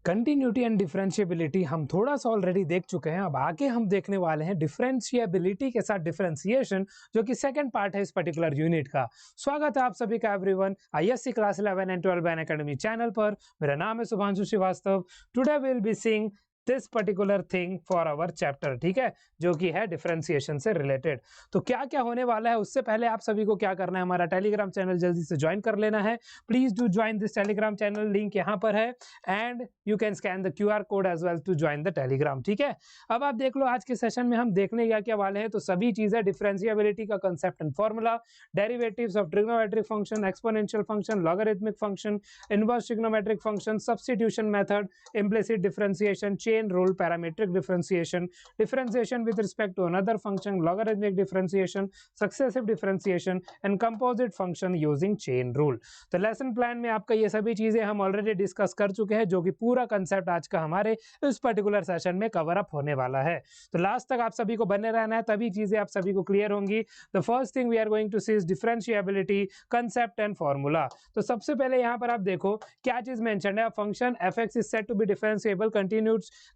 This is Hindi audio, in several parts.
कंटिन्यूटी एंड डिफरेंशिएबिलिटी हम थोड़ा सा ऑलरेडी देख चुके हैं। अब आगे हम देखने वाले हैं डिफरेंशिएबिलिटी के साथ डिफरेंशिएशन, जो कि सेकंड पार्ट है इस पर्टिकुलर यूनिट का। स्वागत है आप सभी का एवरीवन आईएससी क्लास 11 एंड 12 बैन एकेडमी चैनल पर। मेरा नाम है Shubhanshu Srivastava. Today we will be seeing this particular thing for our chapter, ठीक है, जो कि है डिफरेंशिएशन से रिलेटेड। तो क्या क्या होने वाला है उससे पहले आप सभी को क्या करना है, हमारा टेलीग्राम चैनल जल्दी से ज्वाइन कर लेना है। Please do join this Telegram channel, link यहाँ पर है and you can scan the QR code as well to join the Telegram, ठीक है। अब आप देख लो आज के सेशन में हम देखने क्या वाले हैं। तो सभी चीजें डिफरेंशिएबिलिटी का concept and formula, derivatives of trigonometric function, exponential function, logarithmic function, inverse trigonometric function, substitution method, implicit differentiation, chain rule, parametric differentiation, differentiation with respect to another function, logarithmic differentiation, successive differentiation and composite function using chain rule. तो लेसन प्लान में आपका ये सभी चीजें हम ऑलरेडी डिस्कस कर चुके हैं, जो कि पूरा कंसेप्ट आज का हमारे इस पर्टिकुलर सेशन में कवर अप होने वाला है। तो लास्ट तक आप सभी को बने रहना है, तभी चीजें आप सभी को क्लियर होंगी। The first thing we are going to see is differentiability concept and formula. तो सबसे पहले यहाँ पर आप देखो क्या चीज मेंशन है। Function f(x) is said to be differentiable.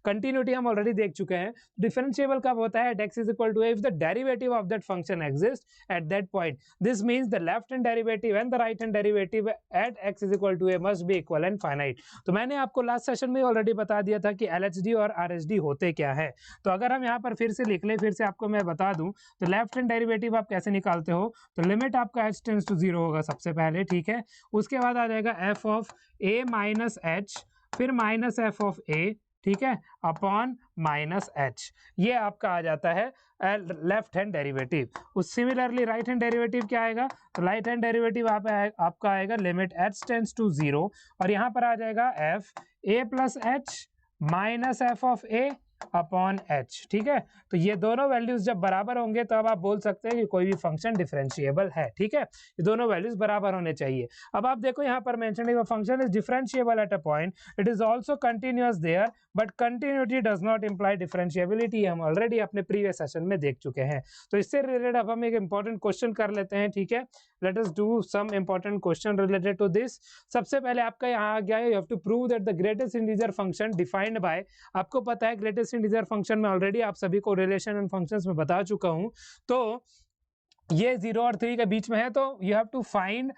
Continuity हम ऑलरेडी देख चुके हैं। डिफरेंशिएबल कब होता है? x is equal to a if the derivative of that function exists at that point. This means the left hand derivative and the right hand derivative at x is equal to a must be equal and finite. तो मैंने आपको लास्ट सेशन में ऑलरेडी बता दिया था कि LHD और RHD होते क्या है। तो अगर हम यहाँ पर फिर से लिख ले, फिर से आपको मैं बता दूं, तो लेफ्ट हैंड डेरिवेटिव आप कैसे निकालते हो? तो लिमिट आपका h टेंड्स टू 0 होगा सबसे पहले, ठीक है। उसके बाद आ जाएगा f of a minus h, फिर माइनस f ऑफ a, ठीक है, अपॉन माइनस h। ये आपका आ जाता है लेफ्ट हैंड डेरिवेटिव। उस सिमिलरली राइट हैंड डेरिवेटिव क्या आएगा? तो राइट हैंड डेरिवेटिव आपका आएगा लिमिट h टेंड्स टू 0 और यहाँ पर आ जाएगा f a plus h minus f of a upon h, ठीक है। तो ये दोनों वैल्यूज जब बराबर होंगे तब आप बोल सकते हैं कि कोई भी फंक्शन डिफरेंशिएबल है, ठीक है। ये दोनों वैल्यूज बराबर होने चाहिए। अब आप देखो यहाँ पर मेंशन है function is differentiable at a point, it is also continuous there but continuity does not imply differentiability. हम ऑलरेडी अपने प्रीवियस सेशन में देख चुके हैं। तो इससे रिलेटेड अब हम एक इंपॉर्टेंट क्वेश्चन कर लेते हैं, ठीक है। Let us do some important question related to this. सबसे पहले आपका यहाँ आ गया है, you have to prove that the greatest integer function defined by, आपको पता है ग्रेटेस्ट इंटीजर फंक्शन में ऑलरेडी आप सभी को रिलेशन एंड फंक्शंस में बता चुका हूं। तो ये 0 और 3 के बीच में है, तो you have to find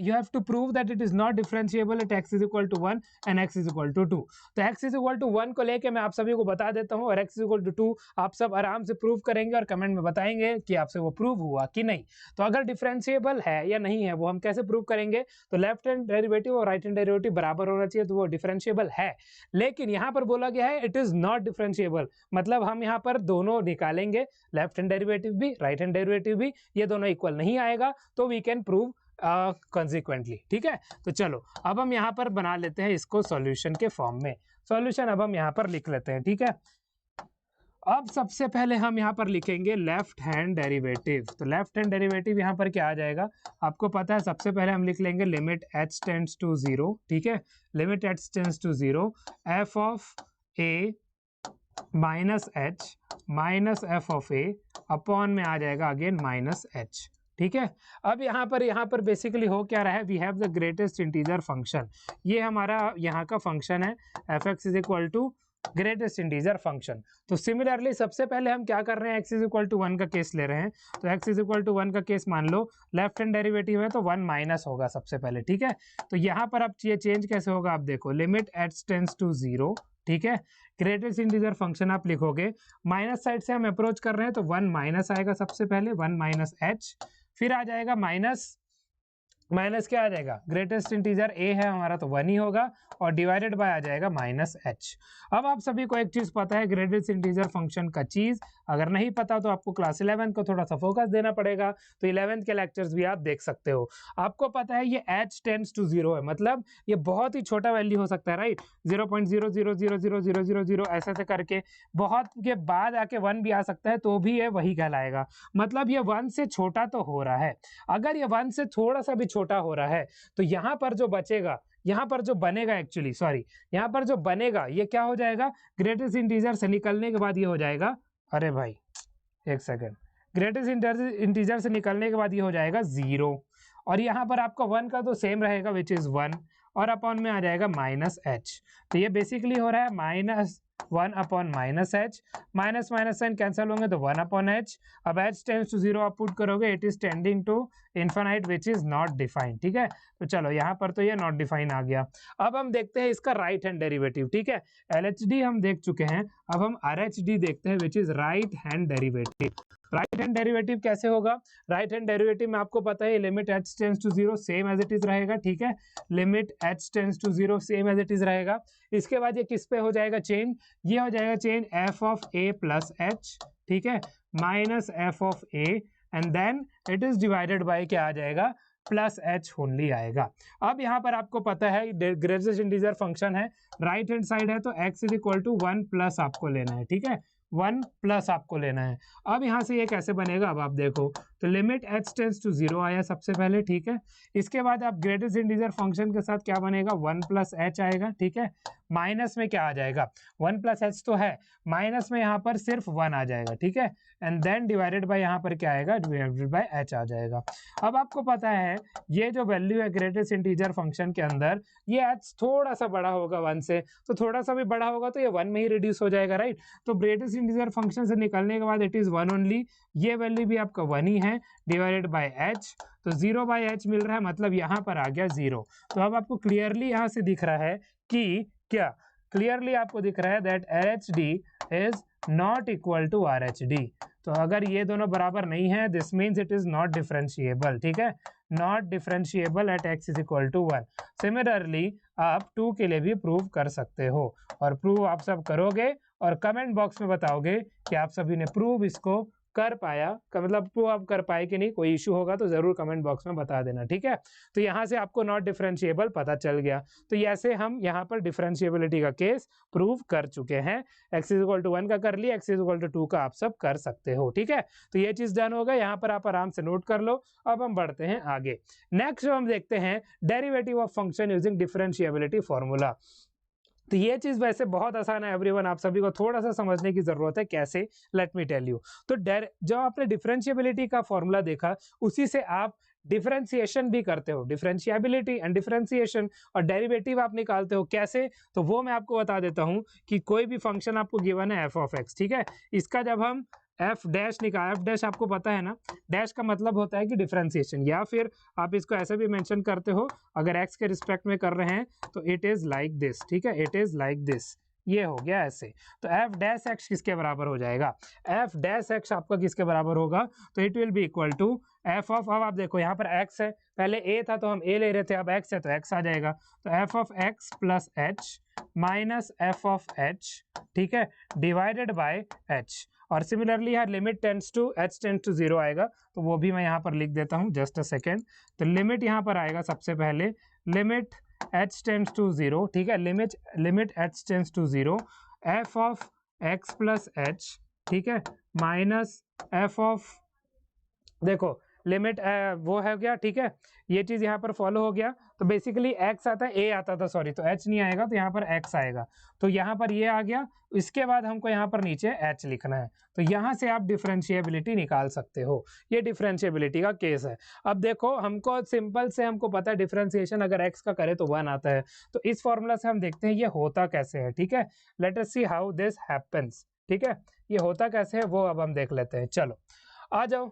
you have to prove that it is not differentiable at x is equal to 1 and x is equal to 2। तो x is equal to 1 को लेके मैं आप सभी को बता देता हूं और x is equal to 2 आप सब आराम से प्रूव करेंगे और कमेंट में बताएंगे कि आपसे वो प्रूव हुआ कि नहीं। तो अगर डिफरेंशिएबल है या नहीं है वो हम कैसे प्रूव करेंगे? तो लेफ्ट हैंड डेरिवेटिव और राइट हैंड डेरिवेटिव बराबर होना चाहिए, तो वो डिफरेंशिएबल है। लेकिन यहाँ पर बोला गया है इट इज नॉट डिफरेंशिएबल, मतलब हम यहाँ पर दोनों निकालेंगे, लेफ्ट हैंड डेरिवेटिव भी राइट हैंड डेरिवेटिव भी, ये दोनों इक्वल नहीं आएगा तो वी कैन प्रूव कॉन्सिक्वेंटली, ठीक है। तो चलो अब हम यहाँ पर बना लेते हैं इसको सॉल्यूशन के फॉर्म में। सॉल्यूशन अब हम यहाँ पर लिख लेते हैं, ठीक है। अब सबसे पहले हम यहाँ पर लिखेंगे लेफ्ट हैंड डेरिवेटिव। तो लेफ्ट हैंड डेरिवेटिव यहाँ पर क्या आ जाएगा? आपको पता है, सबसे पहले हम लिख लेंगे लिमिट h टेंड्स टू 0, ठीक है। Limit h tends to 0 f of a minus h minus f of a upon में आ जाएगा अगेन माइनस h, ठीक है। अब यहाँ पर बेसिकली हो क्या रहा है? We have the greatest integer function. ये हमारा यहाँ का फंक्शन है f(x) is equal to greatest integer function. तो सिमिलरली सबसे पहले हम क्या कर रहे हैं? x इज इक्वल टू 1 का केस ले रहे हैं। तो x इज इक्वल टू 1 का केस मान लो, लेफ्ट हैंड डेरिवेटिव है तो 1 माइनस होगा सबसे पहले, ठीक है। तो यहाँ पर अब ये चेंज कैसे होगा? आप देखो लिमिट h टेंड्स टू 0, ठीक है। ग्रेटेस्ट इंटीजर फंक्शन आप लिखोगे, माइनस साइड से हम अप्रोच कर रहे हैं तो 1 माइनस आएगा सबसे पहले, 1 माइनस h, फिर आ जाएगा माइनस क्या आ जाएगा? ग्रेटेस्ट इंटीजर a है हमारा तो 1 ही होगा और डिवाइडेड बाय आ जाएगा माइनस h। अब आप सभी को एक चीज पता है ग्रेटेस्ट इंटीजर फंक्शन का चीज, अगर नहीं पता तो आपको क्लास 11 को थोड़ा सा फोकस देना पड़ेगा। तो 11th के लेक्चर्स भी आप देख सकते हो। आपको पता है ये h टेंड्स टू 0 है, मतलब ये बहुत ही छोटा वैल्यू हो सकता है, राइट। 0.0000000 ऐसे करके बहुत के बाद आके 1 भी आ सकता है, तो भी ये वही कहलाएगा। मतलब ये 1 से छोटा तो हो रहा है। अगर ये 1 से थोड़ा सा भी छोटा हो रहा है तो यहाँ पर जो बचेगा, यहाँ पर जो बनेगा एक्चुअली सॉरी यहाँ पर जो बनेगा ये क्या हो जाएगा? ग्रेटेस्ट इंटीजर से निकलने के बाद ये हो जाएगा, अरे भाई एक सेकेंड, ग्रेटेस्ट इंटीजर से निकलने के बाद ये हो जाएगा 0 और यहाँ पर आपका 1 का तो सेम रहेगा विच इज 1 और अपॉन में आ जाएगा माइनस एच। तो ये बेसिकली हो रहा है -1 upon minus h, minus minus sign cancel होंगे तो 1 अपॉन एच। अब एच टेंड्स टू 0 आप पुट करोगे, it is tending to infinite which is not defined. ठीक है, तो चलो यहाँ पर तो ये नॉट डिफाइन आ गया। अब हम देखते हैं इसका राइट हैंड डेरिवेटिव। ठीक है, LHD हम देख चुके हैं, अब हम RHD देखते हैं which is right hand derivative. Right hand derivative कैसे होगा? राइट हैंड डेरिवेटिव में आपको पता है limit h tends to 0 same as it is रहेगा। ठीक है, limit h tends to 0 same as it is रहेगा। इसके बाद ये किस पे हो जाएगा चेंज? ये हो जाएगा change f of a plus h, ठीक है, minus f of a and then it is divided by क्या आ जाएगा? प्लस h ओनली आएगा। अब यहाँ पर आपको पता है ग्रेटेस्ट इंटीजर फंक्शन है, राइट हैंड साइड है, तो x is equal to 1 plus आपको लेना है। ठीक है, 1 प्लस आपको लेना है। अब यहाँ से ये कैसे बनेगा? अब आप देखो तो लिमिट h टेंड्स टू 0 आया सबसे पहले। ठीक है, इसके बाद आप ग्रेटेस्ट इंटीजर फंक्शन के साथ क्या बनेगा? 1 प्लस h आएगा। ठीक है, माइनस में क्या आ जाएगा? 1 प्लस h तो है, माइनस में यहाँ पर सिर्फ 1 आ जाएगा। ठीक है, एंड देन डिवाइडेड बाय यहाँ पर क्या आएगा? डिवाइडेड बाय h आ जाएगा। अब आपको पता है ये जो वैल्यू है ग्रेटेस्ट इंटीजर फंक्शन के अंदर, ये h थोड़ा सा बड़ा होगा 1 से, तो थोड़ा सा भी बड़ा होगा तो ये 1 में ही रिड्यूस हो जाएगा, राइट? तो ग्रेटेस्ट इंटीजर फंक्शन से निकलने के बाद इट इज 1 ओनली, ये वैल्यू भी आपका 1 ही है, डिवाइडेड बाय h, तो 0 बाय h मिल रहा है, मतलब यहाँ पर आ गया 0। तो अब आपको क्लियरली यहाँ से दिख रहा है कि क्या? क्लियरली आपको दिख रहा है that LHD is not equal to RHD। तो अगर ये दोनों बराबर नहीं है, this means it is not differentiable. ठीक है, not differentiable at x is equal to 1। Similarly आप 2 के लिए भी प्रूव कर सकते हो, और प्रूव आप सब करोगे और कमेंट बॉक्स में बताओगे कि आप सभी ने प्रूव इसको कर पाया, मतलब प्रूव आप कर पाए कि नहीं। कोई इशू होगा तो जरूर कमेंट बॉक्स में बता देना। ठीक है, तो यहाँ से आपको नॉट डिफरेंशिएबल पता चल गया। तो ऐसे हम यहाँ पर डिफरेंशिएबिलिटी का केस प्रूव कर चुके हैं। x इज इक्वल टू 1 का कर लिया, x इज इक्वल टू 2 का आप सब कर सकते हो। ठीक है, तो ये चीज डन होगा, यहाँ पर आप आराम से नोट कर लो। अब हम बढ़ते हैं आगे। नेक्स्ट हम देखते हैं derivative of function using differentiability formula. तो ये चीज वैसे बहुत आसान है एवरीवन, आप सभी को थोड़ा सा समझने की जरूरत है कैसे, लेट मी टेल यू। तो जो आपने डिफरेंशिएबिलिटी का फॉर्मूला देखा, उसी से आप डिफरेंशिएशन भी करते हो। डिफरेंशिएबिलिटी एंड डिफरेंशिएशन और डेरिवेटिव आप निकालते हो कैसे, तो वो मैं आपको बता देता हूं कि कोई भी फंक्शन आपको गिवन है f ऑफ x, ठीक है, इसका जब हम f डैश निकाल, f डैश आपको पता है ना, डैश का मतलब होता है कि डिफरेंशिएशन, या फिर आप इसको ऐसे भी मेंशन करते हो अगर x के रिस्पेक्ट में कर रहे हैं तो इट इज लाइक दिस। ठीक है, इट इज लाइक दिस, ये हो गया ऐसे। तो f डैश x किसके बराबर हो जाएगा? f डैश x आपका किसके बराबर होगा? तो it will be equal to f of, अब आप देखो यहाँ पर x है, पहले a था तो हम a ले रहे थे, अब x है तो x आ जाएगा। तो f of x plus h minus f of h, ठीक है, डिवाइडेड बाय h। और सिमिलरली यहाँ limit tends to h tends to 0 आएगा, तो वो भी मैं यहाँ पर लिख देता हूँ, जस्ट अ सेकेंड। तो लिमिट यहाँ पर आएगा सबसे पहले, लिमिट h टेंड्स टू 0, ठीक है, limit h tends to 0, f of x plus h, ठीक है, माइनस f ऑफ, देखो लिमिट वो है गया, ठीक है, ये चीज यहाँ पर फॉलो हो गया। तो बेसिकली x आता है, a आता था सॉरी, तो h नहीं आएगा, तो यहाँ पर x आएगा, तो यहाँ पर ये आ गया। इसके बाद हमको यहाँ पर नीचे h लिखना है, तो यहाँ से आप डिफरेंशिएबिलिटी निकाल सकते हो। ये डिफरेंशिएबिलिटी का केस है। अब देखो हमको सिंपल से हमको पता है डिफरेंशिएशन अगर x का करे तो 1 आता है, तो इस फॉर्मूला से हम देखते हैं ये होता कैसे है। ठीक है, let us see how this happens. ठीक है, ये होता कैसे है वो अब हम देख लेते हैं। चलो आ जाओ।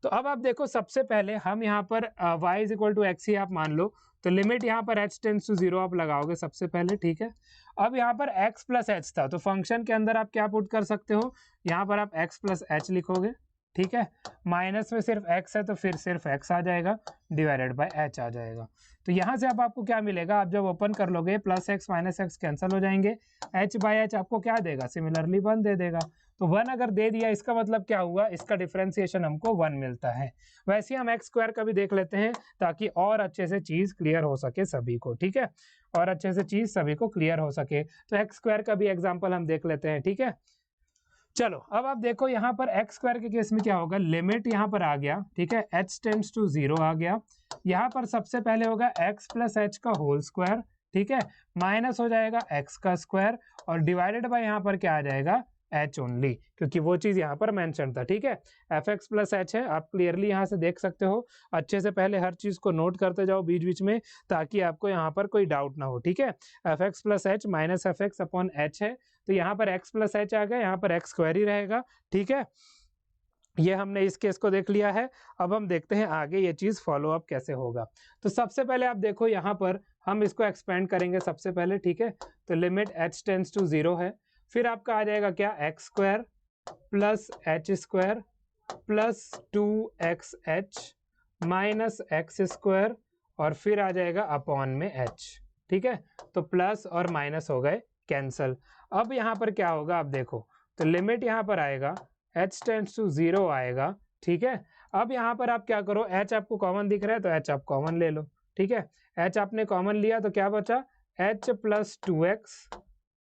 तो अब आप देखो सबसे पहले हम यहाँ पर y is equal to x ही आप मान लो, तो लिमिट यहाँ पर h टेंड्स टू 0 आप लगाओगे सबसे पहले। ठीक है, अब यहाँ पर x प्लस h था, तो फंक्शन के अंदर आप क्या पुट कर सकते हो, यहाँ पर आप x प्लस h लिखोगे। ठीक है, माइनस में सिर्फ x है तो फिर सिर्फ x आ जाएगा, डिवाइडेड बाय h आ जाएगा। तो यहाँ से अब आपको क्या मिलेगा, आप जब ओपन कर लोगे plus x minus x cancel हो जाएंगे, h बाय h आपको क्या देगा, सिमिलरली 1 दे देगा। तो 1 अगर दे दिया इसका मतलब क्या हुआ, इसका डिफरेंशिएशन हमको 1 मिलता है। वैसे हम x स्क्वायर का भी देख लेते हैं ताकि और अच्छे से चीज क्लियर हो सके सभी को। ठीक है, और अच्छे से चीज सभी को क्लियर हो सके, तो x स्क्वायर का भी एग्जांपल हम देख लेते हैं। ठीक है, चलो अब आप देखो यहाँ पर x स्क्वायर के केस में क्या होगा, लिमिट यहाँ पर आ गया, ठीक है, h टेंड्स टू 0 आ गया, यहाँ पर सबसे पहले होगा x प्लस h का होल स्क्वायर, ठीक है, माइनस हो जाएगा x का स्क्वायर, और डिवाइडेड बाय यहाँ पर क्या आ जाएगा, एच ओनली, क्योंकि वो चीज़ यहाँ पर मेंशन था। ठीक है, एफ एक्स प्लस एच है, आप क्लियरली यहाँ से देख सकते हो। अच्छे से पहले हर चीज़ को नोट करते जाओ बीच बीच में, ताकि आपको यहाँ पर कोई डाउट ना हो। ठीक है, F x plus H minus f x upon H है, तो यहाँ पर एक्स प्लस एच आ गया, यहाँ पर एक्स स्क्वायर ही रहेगा। ठीक है, ये हमने इस केस को देख लिया है। अब हम देखते हैं आगे ये चीज़ फॉलो अप कैसे होगा। तो सबसे पहले आप देखो यहाँ पर हम इसको एक्सपेंड करेंगे सबसे पहले। ठीक है, तो लिमिट h टेंड्स टू 0 है, फिर आपका आ जाएगा क्या, x square plus H square plus 2xh minus x square, और फिर आ जाएगा अपॉन में h। ठीक है, तो प्लस और माइनस हो गए कैंसल। अब यहाँ पर क्या होगा, आप देखो, तो लिमिट यहाँ पर आएगा h टेंड्स टू 0 आएगा। ठीक है, अब यहाँ पर आप क्या करो, h आपको कॉमन दिख रहा है तो h आप कॉमन ले लो। ठीक है, h आपने कॉमन लिया तो क्या बचा, h प्लस 2x,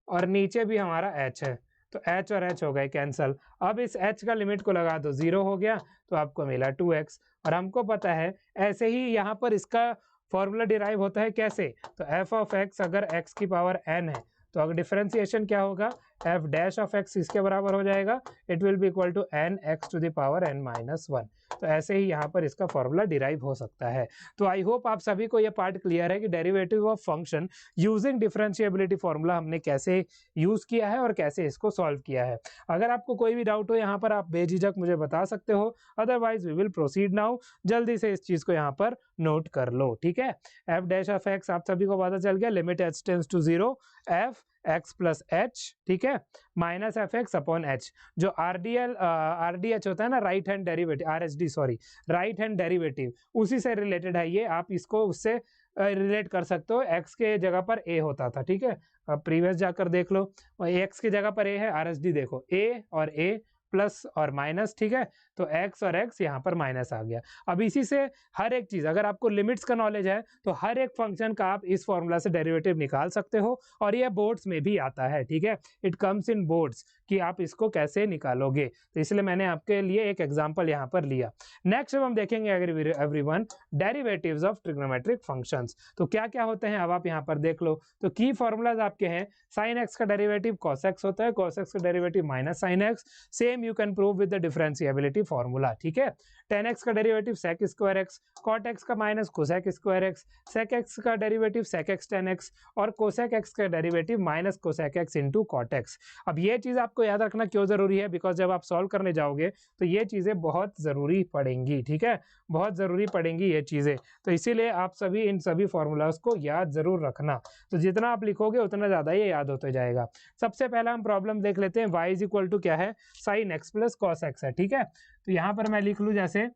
और नीचे भी हमारा h है, तो h और h हो गए कैंसल। अब इस h का लिमिट को लगा दो, 0 हो गया, तो आपको मिला 2x। और हमको पता है ऐसे ही यहाँ पर इसका फॉर्मूला डिराइव होता है कैसे, तो f ऑफ x अगर x की पावर n है, तो अगर डिफरेंशिएशन क्या होगा, f डैश ऑफ x इसके बराबर हो जाएगा, it will be equal to n x to the power n minus 1। तो ऐसे ही यहाँ पर इसका फॉर्मूला डिराइव हो सकता है। तो आई होप आप सभी को ये पार्ट क्लियर है कि derivative of function using differentiability formula हमने कैसे यूज किया है और कैसे इसको सॉल्व किया है। अगर आपको कोई भी डाउट हो यहाँ पर आप बेझिझक मुझे बता सकते हो, otherwise we will proceed now. जल्दी से इस चीज को यहाँ पर नोट कर लो। ठीक है, f डैश ऑफ x आप सभी को पता चल गया, limit h tends to 0 f x plus h, ठीक है, minus f x upon h, जो RDH होता है ना, right hand derivative, RHD sorry, right hand derivative, उसी से रिलेटेड है ये। आप इसको उससे रिलेट कर सकते हो, x के जगह पर a होता था। ठीक है, अब प्रीवियस जाकर देख लो, x की जगह पर a है, RHD देखो, a और a प्लस और माइनस। ठीक है, तो x और x यहाँ पर माइनस आ गया। अब इसी से हर एक चीज, अगर आपको लिमिट्स का नॉलेज है तो हर एक फंक्शन का आप इस फॉर्मूला से डेरिवेटिव निकाल सकते हो, और ये बोर्ड्स में भी आता है। ठीक है, इट कम्स इन बोर्ड्स कि आप इसको कैसे निकालोगे, तो इसलिए मैंने आपके लिए एक एग्जांपल यहाँ पर लिया। नेक्स्ट अब हम देखेंगे everyone derivatives of trigonometric functions. तो क्या क्या होते हैं अब आप यहाँ पर देख लो। तो की फॉर्मूलाज आपके हैं, साइन x का डेरिवेटिव cos x होता है, cos x का derivative minus sine x, same you can prove with the differentiability formula. ठीक है, tan x का derivative sec square x, cot x का minus cosec square x, sec x का derivative sec x tan x, और कोसेक x का derivative minus cosec x into cot x. अब ये चीज आपको याद रखना क्यों जरूरी है, बिकॉज जब आप सॉल्व करने जाओगे तो ये चीजें बहुत जरूरी पड़ेंगी। ठीक है, बहुत जरूरी पड़ेंगी ये चीजें, तो इसीलिए आप सभी इन सभी फॉर्मूलाज को याद जरूर रखना। तो जितना आप लिखोगे उतना ज्यादा ये याद होते जाएगा। सबसे पहला हम प्रॉब्लम देख लेते हैं, y इज इक्वल टू क्या है, साइन x प्लस कॉस x है। ठीक है, तो यहाँ पर मैं लिख लूँ जैसे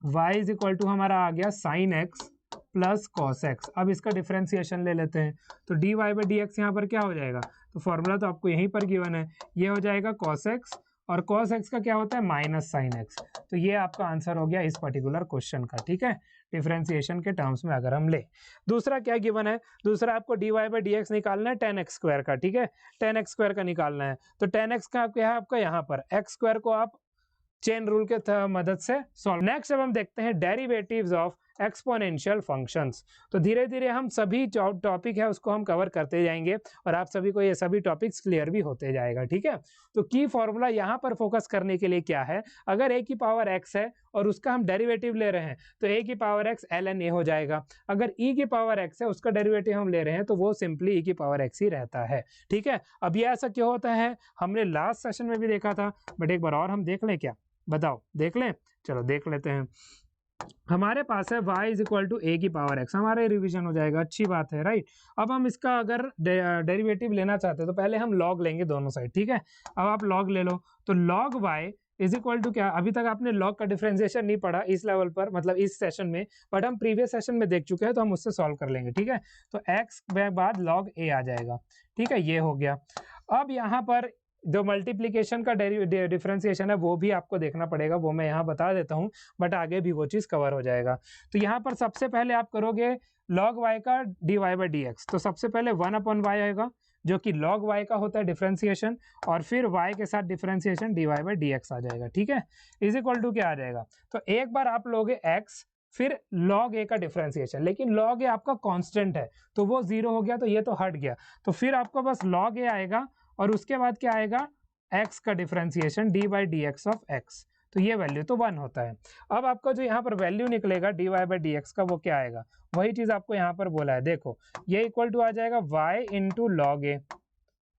y इज इक्वल टू हमारा आ गया साइन x प्लस कॉस एक्स। अब इसका डिफरेंशिएशन ले लेते हैं, तो dy बाई डी एक्स यहाँ पर क्या हो जाएगा, तो फॉर्मूला तो आपको यहीं पर गिवन है, ये हो जाएगा कॉस एक्स, और कॉस एक्स का क्या होता है, माइनस साइन एक्स। तो ये आपका आंसर हो गया इस पर्टिकुलर क्वेश्चन का। ठीक है, डिफरेंशिएशन के टर्म्स में अगर हम ले। दूसरा क्या गिवन है, दूसरा आपको dy बाई डी एक्स निकालना है tan x स्क्वायर का। ठीक है, tan x स्क्वायर का निकालना है, तो tan x का क्या है आपका यहाँ पर, x स्क्वायर को आप चेन रूल के मदद से सॉल्व। नेक्स्ट अब हम देखते हैं डेरिवेटिव्स ऑफ एक्सपोनेंशियल फंक्शंस। तो धीरे धीरे हम सभी टॉपिक है उसको हम कवर करते जाएंगे, और आप सभी को ये सभी टॉपिक्स क्लियर भी होते जाएगा। ठीक है, तो की फॉर्मूला यहाँ पर फोकस करने के लिए क्या है, अगर a की पावर x है और उसका हम डेरिवेटिव ले रहे हैं तो a की पावर x ln a हो जाएगा। अगर e की पावर x है उसका डेरिवेटिव हम ले रहे हैं तो वो सिंपली e की पावर x ही रहता है। ठीक है, अब ये ऐसा क्यों होता है, हमने लास्ट सेशन में भी देखा था, बट एक बार और हम देख लें क्या, बताओ, देख लें, चलो देख लेते हैं। हमारे पास है y is equal to a की पावर x, हमारा रिवीजन हो जाएगा, अच्छी बात है, राइट। अब हम इसका अगर डेरिवेटिव लेना चाहते हैं तो पहले हम log लेंगे दोनों साइड। ठीक है, अब आप log ले लो, तो log y is equal to क्या, अभी तक आपने log का डिफरेंशिएशन नहीं पढ़ा इस लेवल पर, मतलब इस सेशन में, बट हम प्रीवियस सेशन में देख चुके हैं तो हम उससे सॉल्व कर लेंगे। ठीक है, तो x के बाद log a आ जाएगा। ठीक है, ये हो गया। अब यहाँ पर जो मल्टीप्लिकेशन का डिफरेंशिएशन है वो भी आपको देखना पड़ेगा, वो मैं यहाँ बता देता हूँ, बट आगे भी वो चीज़ कवर हो जाएगा। तो यहाँ पर सबसे पहले आप करोगे log y का dy बाई डी एक्स, तो सबसे पहले 1/y आएगा जो कि log y का होता है डिफरेंशिएशन, और फिर y के साथ differentiation dy by D x आ जाएगा। ठीक है, इज इक्वल टू क्या आ जाएगा, तो एक बार आप लोगे x, फिर log a का डिफरेंशिएशन, लेकिन log a आपका कांस्टेंट है तो वो 0 हो गया, तो ये तो हट गया, तो फिर आपको बस log a आएगा, और उसके बाद क्या आएगा, एक्स का differentiation D by D x of x, तो ये वैल्यू तो 1 होता है। अब आपका जो यहाँ पर वैल्यू निकलेगा d Y by D x का, वो क्या आएगा, वही चीज आपको यहाँ पर बोला है। देखो ये इक्वल टू आ जाएगा y इंटू लॉग ए,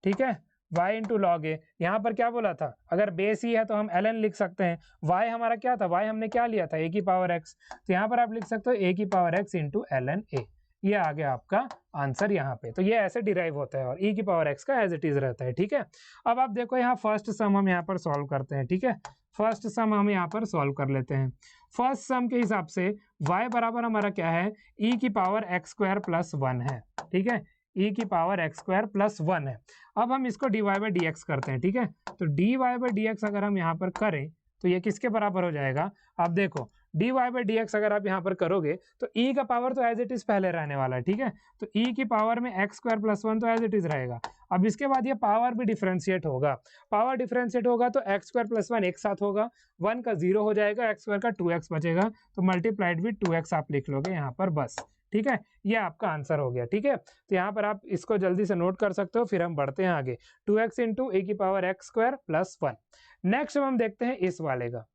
ठीक है, y इंटू लॉग ए। यहाँ पर क्या बोला था, अगर बेस ही है तो हम ln लिख सकते हैं। y हमारा क्या था, y हमने क्या लिया था, a की पावर x, तो यहाँ पर आप लिख सकते हो a की power x into ln a। ये आ गया आपका आंसर यहाँ पे। तो ये ऐसे डिराइव होता है और e की पावर x का एज इट इज रहता है, ठीक है। अब आप देखो यहाँ फर्स्ट सम हम यहाँ पर सॉल्व करते हैं, ठीक है। फर्स्ट सम हम यहाँ पर सॉल्व कर लेते हैं। फर्स्ट सम के हिसाब से y बराबर हमारा क्या है, e की पावर x स्क्वायर प्लस 1 है, ठीक है, e की पावर x स्क्वायर प्लस 1 है। अब हम इसको dy बाई डी एक्स करते हैं, ठीक है। तो dy बाई डी एक्स अगर हम यहाँ पर करें तो ये किसके बराबर हो जाएगा, आप देखो dy बाई डी एक्स अगर आप यहाँ पर करोगे तो e का पावर तो एज इट इज पहले रहने वाला है, ठीक है। तो e की पावर में x स्क्वायर प्लस 1 तो एज इट इज रहेगा। अब इसके बाद ये पावर भी डिफरेंशिएट होगा, पावर डिफरेंशिएट होगा तो x स्क्वायर प्लस 1 एक साथ होगा, 1 का 0 हो जाएगा, x स्क्वायर का 2x बचेगा, तो मल्टीप्लाइड विद 2x आप लिख लोगे यहाँ पर बस, ठीक है। ये आपका आंसर हो गया, ठीक है। तो यहाँ पर आप इसको जल्दी से नोट कर सकते हो, फिर हम बढ़ते हैं आगे। 2x इंटू ए की power x square plus 1। Next हम देखते हैं इस वाले का,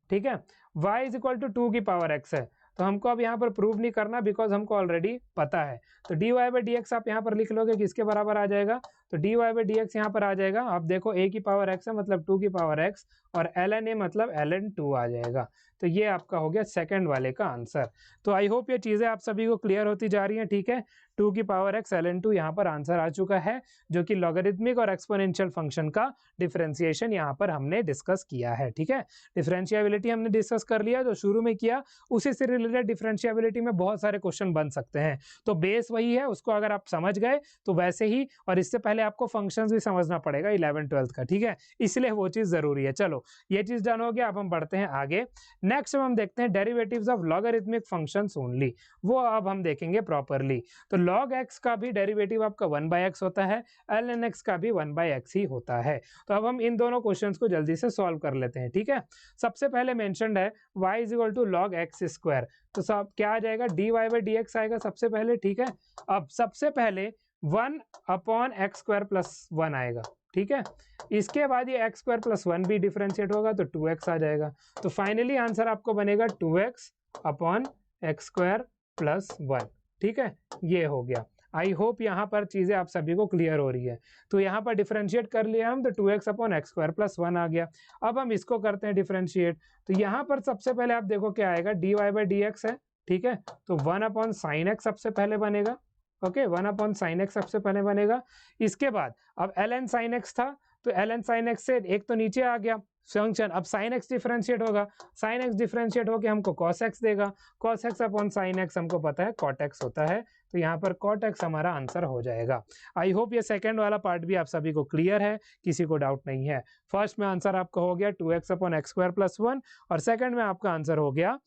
ठीक है। y इज इक्वल टू 2 की पावर x है, तो हमको अब यहाँ पर प्रूव नहीं करना बिकॉज हमको ऑलरेडी पता है। तो dy बाई डी एक्स आप यहाँ पर लिख लोगे किसके बराबर आ जाएगा, तो dy बाई डी एक्स यहाँ पर आ जाएगा। आप देखो a की पावर x है मतलब 2 की पावर x और ln a मतलब ln 2 आ जाएगा। तो ये आपका हो गया सेकंड वाले का आंसर। तो आई होप ये चीज़ें आप सभी को क्लियर होती जा रही हैं, ठीक है। 2 की पावर x ln 2 यहाँ पर आंसर आ चुका है, जो कि लॉगरिथमिक और एक्सपोनेंशियल फंक्शन का डिफरेंशिएशन यहाँ पर हमने डिस्कस किया है, ठीक है। डिफरेंशिएबिलिटी हमने डिस्कस कर लिया, जो शुरू में किया उसी से रिलेटेड डिफरेंशिएबिलिटी में बहुत सारे क्वेश्चन बन सकते हैं। तो बेस वही है, उसको अगर आप समझ गए तो वैसे ही, और इससे पहले आपको फंक्शंस भी समझना पड़ेगा 11th-12th का, ठीक है, इसलिए वो चीज़ जरूरी है। चलो ये चीज़ डन हो गया, अब हम बढ़ते हैं आगे। नेक्स्ट हम देखते हैं derivatives of logarithmic functions only, वो अब हम देखेंगे प्रॉपरली। तो log x का भी डेरिवेटिव आपका 1/x होता है, ln x का भी 1/x ही होता है। तो अब हम इन दोनों क्वेश्चंस को जल्दी से सॉल्व कर लेते हैं, ठीक है। सबसे पहले मेंशन्ड है y is equal to log x square, तो सब क्या आ जाएगा, dy बाई डी एक्स आएगा सबसे पहले, ठीक है। अब सबसे पहले 1 अपॉन एक्स स्क्वायर प्लस 1 आएगा, ठीक है। इसके बाद ये x स्क्वायर प्लस 1 भी डिफरेंशिएट होगा तो 2x आ जाएगा। तो फाइनली आंसर आपको बनेगा 2x upon x square plus 1, ठीक है। ये हो गया। आई होप यहाँ पर चीज़ें आप सभी को क्लियर हो रही है। तो यहाँ पर डिफरेंशिएट कर लिया हम, तो 2x upon x square plus 1 आ गया। अब हम इसको करते हैं डिफरेंशिएट, तो यहाँ पर सबसे पहले आप देखो क्या आएगा, dy बाई डी एक्स है, ठीक है। तो 1 अपॉन साइन एक्स सबसे पहले बनेगा, ओके, 1 अपॉन साइन एक्स सबसे पहले बनेगा। इसके बाद अब ln साइन एक्स था, तो ln साइन एक्स से एक तो नीचे आ गया फंक्शन, अब साइन एक्स डिफरेंशिएट होगा, साइन एक्स डिफरेंशिएट होकर हमको कॉस एक्स देगा, cos x upon sine x हमको पता है कॉट एक्स होता है, तो यहाँ पर कॉट एक्स हमारा आंसर हो जाएगा। आई होप ये सेकंड वाला पार्ट भी आप सभी को क्लियर है, किसी को डाउट नहीं है। फर्स्ट में आंसर आपका हो गया 2x upon x square plus 1 और सेकंड में आपका आंसर हो गया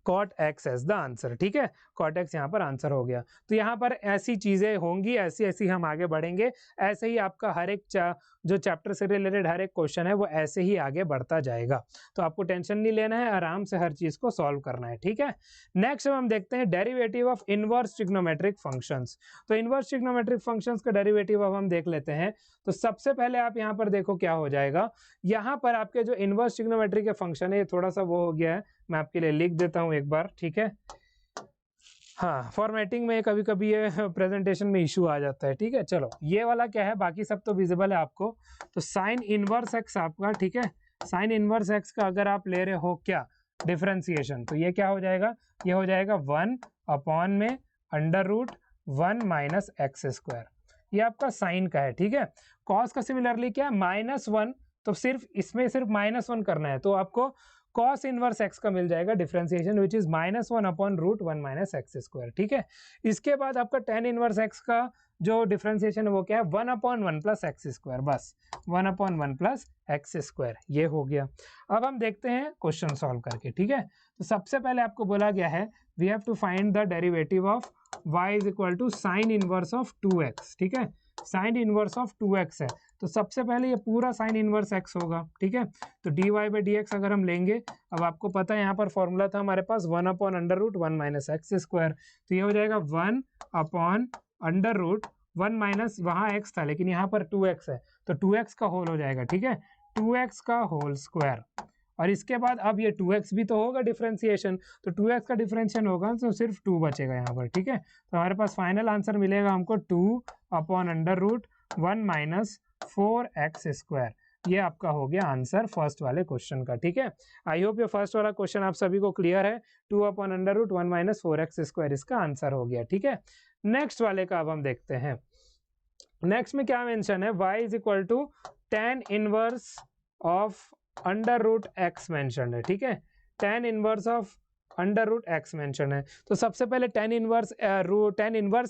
cot x as the answer, ठीक है। कॉट एक्स यहाँ पर आंसर हो गया। तो यहाँ पर ऐसी चीजें होंगी, ऐसी ऐसी हम आगे बढ़ेंगे, ऐसे ही आपका हर एक जो चैप्टर से रिलेटेड हर एक क्वेश्चन है वो ऐसे ही आगे बढ़ता जाएगा। तो आपको टेंशन नहीं लेना है, आराम से हर चीज को सॉल्व करना है, ठीक है। नेक्स्ट हम देखते हैं derivative of inverse trigonometric functions. तो इनवर्स ट्रिग्नोमेट्रिक फंक्शंस का डेरिवेटिव अब हम देख लेते हैं। तो सबसे पहले आप यहाँ पर देखो क्या हो जाएगा, यहाँ पर आपके जो इनवर्स ट्रिग्नोमेट्री के फंक्शन है, ये थोड़ा सा वो हो गया है, मैं आपके लिए लिख देता हूँ एक बार, ठीक है। हाँ, फॉर्मेटिंग में कभी कभी ये प्रेजेंटेशन में इशू आ जाता है, ठीक है। चलो ये वाला क्या है, बाकी सब तो विजिबल है आपको। तो साइन इनवर्स एक्स आपका, ठीक है, साइन इनवर्स एक्स का अगर आप ले रहे हो क्या डिफरेंशिएशन, तो ये क्या हो जाएगा, ये हो जाएगा 1 अपॉन में under root 1 minus x square, ये आपका साइन का है, ठीक है। कॉस का सिमिलरली क्या है, -1, तो सिर्फ इसमें सिर्फ -1 करना है, तो आपको cos इनवर्स x का मिल जाएगा differentiation which is -1 upon root 1 minus x square, ठीक है। इसके बाद आपका tan इनवर्स x का जो डिफरेंशिएशन है वो क्या है, 1 अपॉन 1 प्लस एक्स स्क्वायर, बस 1 अपॉन 1 प्लस एक्स स्क्वायर, ये हो गया। अब हम देखते हैं क्वेश्चन सॉल्व करके, ठीक है। तो सबसे पहले आपको बोला गया है we have to find the derivative of y is equal to sine inverse of 2x, ठीक है। साइन इनवर्स ऑफ 2x है, तो सबसे पहले ये पूरा साइन इनवर्स x होगा, ठीक है। तो dy बाई डी एक्स अगर हम लेंगे, अब आपको पता है यहाँ पर फॉर्मूला था हमारे पास 1 upon under root 1 minus x square, तो ये हो जाएगा 1 अपॉन अंडर रूट 1 माइनस वहाँ x था लेकिन यहाँ पर 2x है तो 2x का होल हो जाएगा, ठीक है, 2x का होल स्क्वायर। और इसके बाद अब ये 2x भी तो होगा डिफरेंशिएशन, तो 2x का डिफरेंशिएशन होगा तो सिर्फ 2 बचेगा यहाँ पर, ठीक है। तो हमारे पास फाइनल आंसर मिलेगा हमको 2/√1 माइनस 4x स्क्वायर। ये आपका हो गया आंसर फर्स्ट वाले क्वेश्चन का, ठीक है। आई होप ये फर्स्ट वाला क्वेश्चन आप सभी को क्लियर है। 2/√1 माइनस 4x स्क्वायर इसका आंसर हो गया, ठीक है। नेक्स्ट वाले का अब हम देखते हैं। नेक्स्ट में क्या मेंशन है, y is equal to tan inverse of √x mention है, ठीक है, tan inverse of √x mention है। तो सबसे पहले tan इनवर्स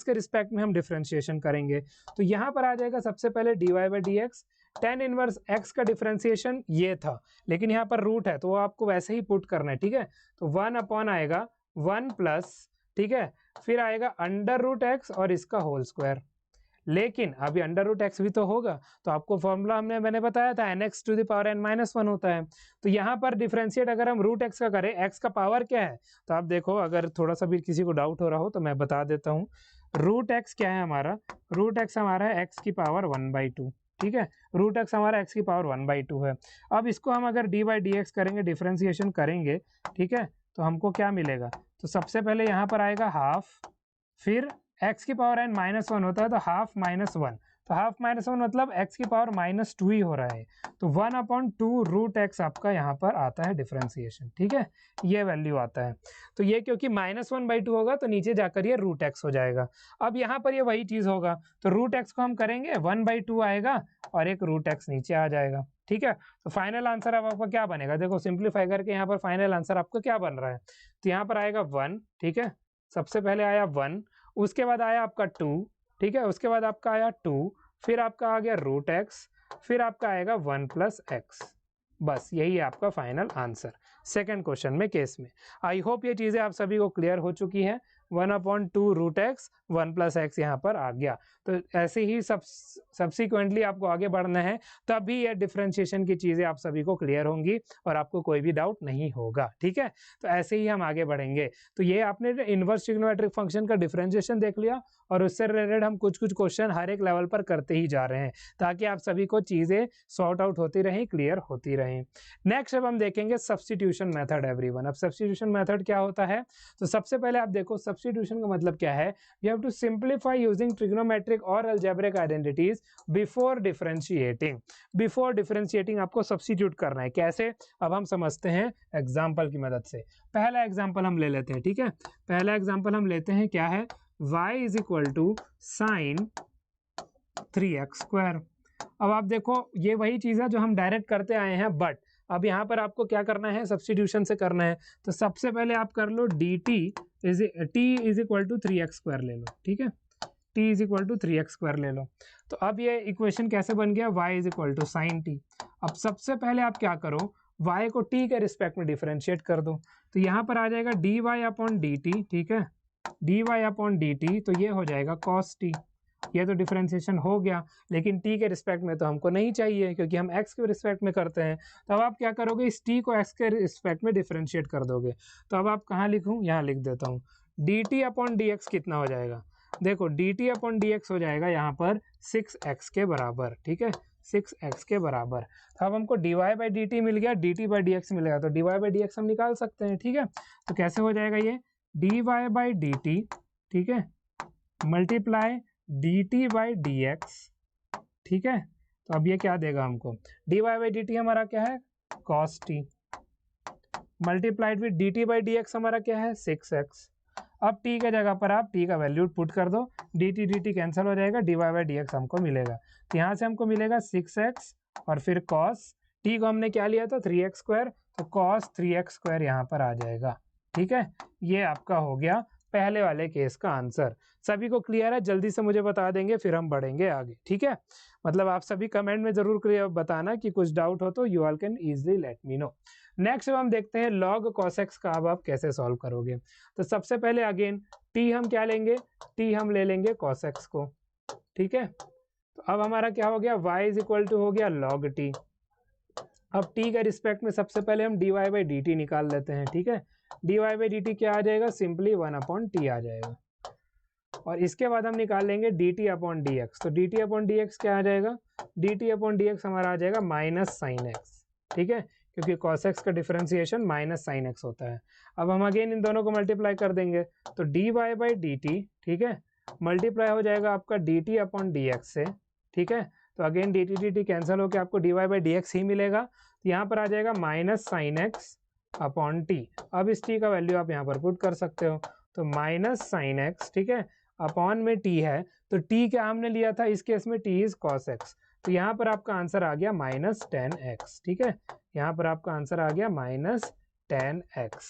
के रिस्पेक्ट में हम डिफरेंशिएशन करेंगे। तो यहाँ पर आ जाएगा सबसे पहले dy/dx। tan इनवर्स x का डिफरेंशिएशन ये था लेकिन यहाँ पर रूट है तो वो आपको वैसे ही पुट करना है, ठीक है। तो 1 अपॉन आएगा 1 प्लस, ठीक है, फिर आएगा √x और इसका होल स्क्वायर। लेकिन अभी √x भी तो होगा तो आपको फॉर्मूला मैंने बताया था nx⁻n−1 होता है। तो यहाँ पर डिफरेंशिएट अगर हम √x का करें, x का पावर क्या है, तो आप देखो अगर थोड़ा सा भी किसी को डाउट हो रहा हो तो मैं बता देता हूँ। √x क्या है हमारा, √x हमारा है x की पावर 1/2, ठीक है, √x हमारा x की पावर 1/2 है। अब इसको हम अगर d/dx करेंगे, डिफरेंशिएशन करेंगे, ठीक है, तो हमको क्या मिलेगा, तो सबसे पहले यहाँ पर आएगा हाफ, फिर x की पावर n-1 होता है तो हाफ -1, तो हाफ -1 मतलब x की पावर -2 ही हो रहा है, तो 1/2√x आपका यहाँ पर आता है डिफरेंशिएशन, ठीक है, ये वैल्यू आता है। तो ये क्योंकि -1/2 होगा तो नीचे जाकर ये √x हो जाएगा। अब यहाँ पर ये वही चीज़ होगा तो √x को हम करेंगे 1/2 आएगा और एक √x नीचे आ जाएगा, ठीक है। तो फाइनल आंसर अब आपका क्या बनेगा, देखो सिंप्लीफाई करके यहाँ पर फाइनल आंसर आपका क्या बन रहा है, तो यहाँ पर आएगा 1, ठीक है, सबसे पहले आया 1, उसके बाद आया आपका 2, ठीक है, उसके बाद आपका आया 2, फिर आपका आ गया √x, फिर आपका आएगा 1 + x। बस यही है आपका फाइनल आंसर सेकंड क्वेश्चन में केस में। आई होप ये चीज़ें आप सभी को क्लियर हो चुकी हैं। 1/2√x 1 + x यहाँ पर आ गया। तो ऐसे ही सब्सिक्वेंटली आपको आगे बढ़ना है, तभी ये डिफरेंशिएशन की चीज़ें आप सभी को क्लियर होंगी और आपको कोई भी डाउट नहीं होगा, ठीक है। तो ऐसे ही हम आगे बढ़ेंगे। तो ये आपने इनवर्स ट्रिग्नोमेट्रिक फंक्शन का डिफरेंशिएशन देख लिया और उससे रिलेटेड हम कुछ क्वेश्चन हर एक लेवल पर करते ही जा रहे हैं ताकि आप सभी को चीज़ें सॉर्ट आउट होती रहें, क्लियर होती रहें। नेक्स्ट अब हम देखेंगे सब्स्टिट्यूशन मेथड एवरीवन। अब सब्स्टिट्यूशन मेथड क्या होता है, तो सबसे पहले आप देखो सब्स्टिट्यूशन का मतलब क्या है, you have to simplify using trigonometric और algebraic identities before differentiating. Before differentiating आपको सब्स्टिट्यूट करना है, कैसे, अब हम समझते हैं एग्जाम्पल की मदद से। पहला एग्जाम्पल हम ले लेते हैं, ठीक है, पहला एग्जाम्पल हम लेते हैं, क्या है, y is equal to sin 3x²। अब आप देखो ये वही चीज़ है जो हम डायरेक्ट करते आए हैं, बट अब यहाँ पर आपको क्या करना है, सब्स्टिट्यूशन से करना है। तो सबसे पहले आप कर लो t is equal to 3x² ले लो, ठीक है, t is equal to 3x² ले लो। तो अब ये इक्वेशन कैसे बन गया, y is equal to sin t। अब सबसे पहले आप क्या करो, y को t के रिस्पेक्ट में डिफरेंशिएट कर दो, तो यहाँ पर आ जाएगा dy/dt, ठीक है, dy/dt, तो ये हो जाएगा cos t। ये तो डिफरेंशिएशन हो गया, लेकिन t के रिस्पेक्ट में तो हमको नहीं चाहिए क्योंकि हम x के रिस्पेक्ट में करते हैं। तो अब आप क्या करोगे, इस t को x के रिस्पेक्ट में डिफरेंशिएट कर दोगे। तो अब आप कहाँ लिखूँ, यहाँ लिख देता हूँ, dt/dx कितना हो जाएगा, देखो dt/dx हो जाएगा यहाँ पर 6x के बराबर, ठीक है, 6x के बराबर। तो अब हमको dy/dt मिल गया, dt/dx मिल गया, तो dy/dx हम निकाल सकते हैं, ठीक है। तो कैसे हो जाएगा ये dy/dt, ठीक है, मल्टीप्लाई dt/dx, ठीक है। तो अब ये क्या देगा हमको, dy/dt हमारा क्या है cos t, multiplied with dt/dx हमारा क्या है 6x। अब t के जगह पर आप t का वैल्यू पुट कर दो, dt कैंसिल हो जाएगा, dy/dx हमको मिलेगा। तो यहाँ से हमको मिलेगा 6x और फिर cos t को हमने क्या लिया था 3x², तो cos 3x² यहाँ पर आ जाएगा, ठीक है। ये आपका हो गया पहले वाले केस का आंसर। सभी को क्लियर है, जल्दी से मुझे बता देंगे फिर हम बढ़ेंगे आगे, ठीक है। मतलब आप सभी कमेंट में जरूर क्लियर बताना कि कुछ डाउट हो तो you all can easily late me no. Next हम देखते हैं log cos x का अब आप कैसे सॉल्व करोगे। तो सबसे पहले अगेन t हम क्या लेंगे, t हम ले लेंगे cos x को, ठीक है। तो अब हमारा क्या हो गया, y इज इक्वल टू हो गया log t। अब t के रिस्पेक्ट में सबसे पहले हम dy/dt निकाल लेते हैं, ठीक है, dy/dt क्या आ जाएगा, सिंपली 1/t आ जाएगा। और इसके बाद हम निकाल लेंगे d t upon d x. तो d t upon d x क्या आ जाएगा, d t upon d x हमारा आ जाएगा माइनस साइन एक्स, ठीक है, क्योंकि कॉस एक्स का डिफरेंशिएशन माइनस साइन एक्स होता है। अब हम अगेन इन दोनों को मल्टीप्लाई कर देंगे, तो D Y by d t, ठीक है, मल्टीप्लाई हो जाएगा आपका d t upon d x से, ठीक है। तो अगेन डी टी कैंसिल होकर आपको d Y by D x ही मिलेगा। तो यहाँ पर आ जाएगा minus sin x upon t. अब इस टी का वैल्यू आप यहाँ पर पुट कर सकते हो, तो माइनस साइन एक्स, ठीक है, अपॉन में टी है, तो टी क्या हमने लिया था इस केस में, टी इज कॉस एक्स। तो यहाँ पर आपका आंसर आ गया माइनस 10x, ठीक है, यहाँ पर आपका आंसर आ गया माइनस 10x।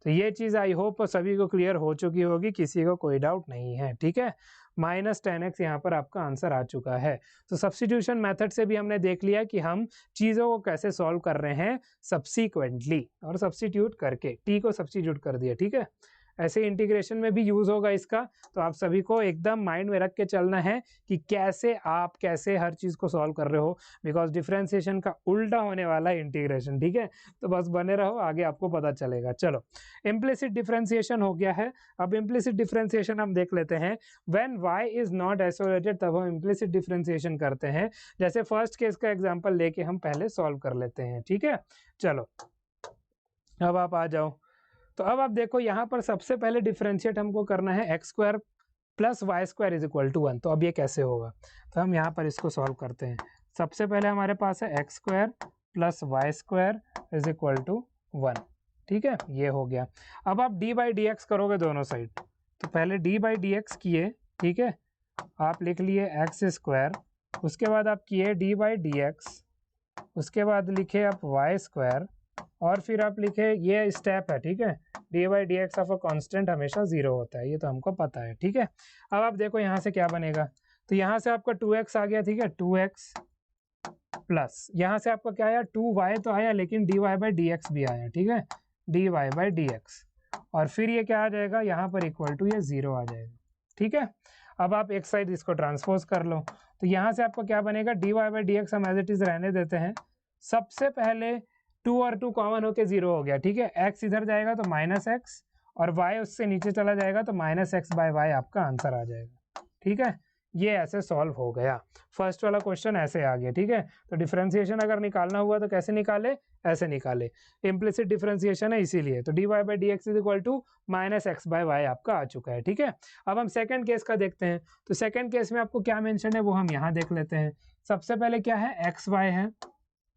तो ये चीज़ आई होप सभी को क्लियर हो चुकी होगी, किसी को कोई डाउट नहीं है, ठीक है। माइनस 10x यहाँ पर आपका आंसर आ चुका है। तो सब्स्टिट्यूशन मेथड से भी हमने देख लिया कि हम चीज़ों को कैसे सॉल्व कर रहे हैं सब्सिक्वेंटली, और सब्स्टिट्यूट करके टी को सब्स्टिट्यूट कर दिया, ठीक है। ऐसे इंटीग्रेशन में भी यूज होगा इसका, तो आप सभी को एकदम माइंड में रख के चलना है कि कैसे हर चीज को सॉल्व कर रहे हो, बिकॉज डिफरेंशिएशन का उल्टा होने वाला है इंटीग्रेशन, ठीक है। तो बस बने रहो, आगे आपको पता चलेगा। चलो, इम्प्लिसिट डिफरेंशिएशन हो गया है। अब इम्प्लिसिट डिफरेंशिएशन हम देख लेते हैं। When y is not isolated तब हम इम्प्लिसिट डिफरेंशिएशन करते हैं। जैसे फर्स्ट केस का एग्जांपल लेके हम पहले सॉल्व कर लेते हैं, ठीक है। चलो, अब आप आ जाओ। तो अब आप देखो यहाँ पर सबसे पहले डिफरेंशिएट हमको करना है x square plus y square is equal to 1। तो अब ये कैसे होगा, तो हम यहाँ पर इसको सॉल्व करते हैं। सबसे पहले हमारे पास है x square plus y square is equal to 1, ठीक है, ये हो गया। अब आप डी बाई डी एक्स करोगे दोनों साइड, तो पहले डी बाई डी एक्स किए, ठीक है, आप लिख लिए एक्स स्क्वायर, उसके बाद आप किए डी बाई डी एक्स, उसके बाद लिखे आप वाई स्क्वायर, और फिर आप लिखे, ये स्टेप है, ठीक है, D by D x of a constant हमेशा 0 होता है, ये तो हमको पता है, ठीक है। अब आप देखो यहाँ से क्या बनेगा, तो यहाँ से आपका 2x आ गया, ठीक है, 2x प्लस यहाँ से आपका क्या आया, 2y तो आया, लेकिन d Y by D x भी आया, ठीक है, d Y by D x, और फिर ये क्या आ जाएगा यहाँ पर इक्वल टू, ये 0 आ जाएगा, ठीक है। अब आप एक साइड इसको ट्रांसपोज कर लो, तो यहाँ से आपको क्या बनेगा, d Y by D x हम एज इट इज रहने देते हैं। सबसे पहले 2 और 2 कॉमन होके 0 हो गया, ठीक है, x इधर जाएगा तो माइनस एक्स, और y उससे नीचे चला जाएगा तो माइनस एक्स बाय वाई आपका आंसर आ जाएगा, ठीक है। ये ऐसे सॉल्व हो गया, फर्स्ट वाला क्वेश्चन ऐसे आ गया, ठीक है। तो डिफरेंशिएशन अगर निकालना हुआ तो कैसे निकाले, ऐसे निकाले, इम्प्लिसिट डिफरेंशिएशन है इसीलिए। तो D Y by D x is equal to minus x by y आपका आ चुका है, ठीक है। अब हम सेकंड केस का देखते हैं। तो सेकंड केस में आपको क्या मेंशन है वो हम यहाँ देख लेते हैं। सबसे पहले क्या है, एक्स वाई है,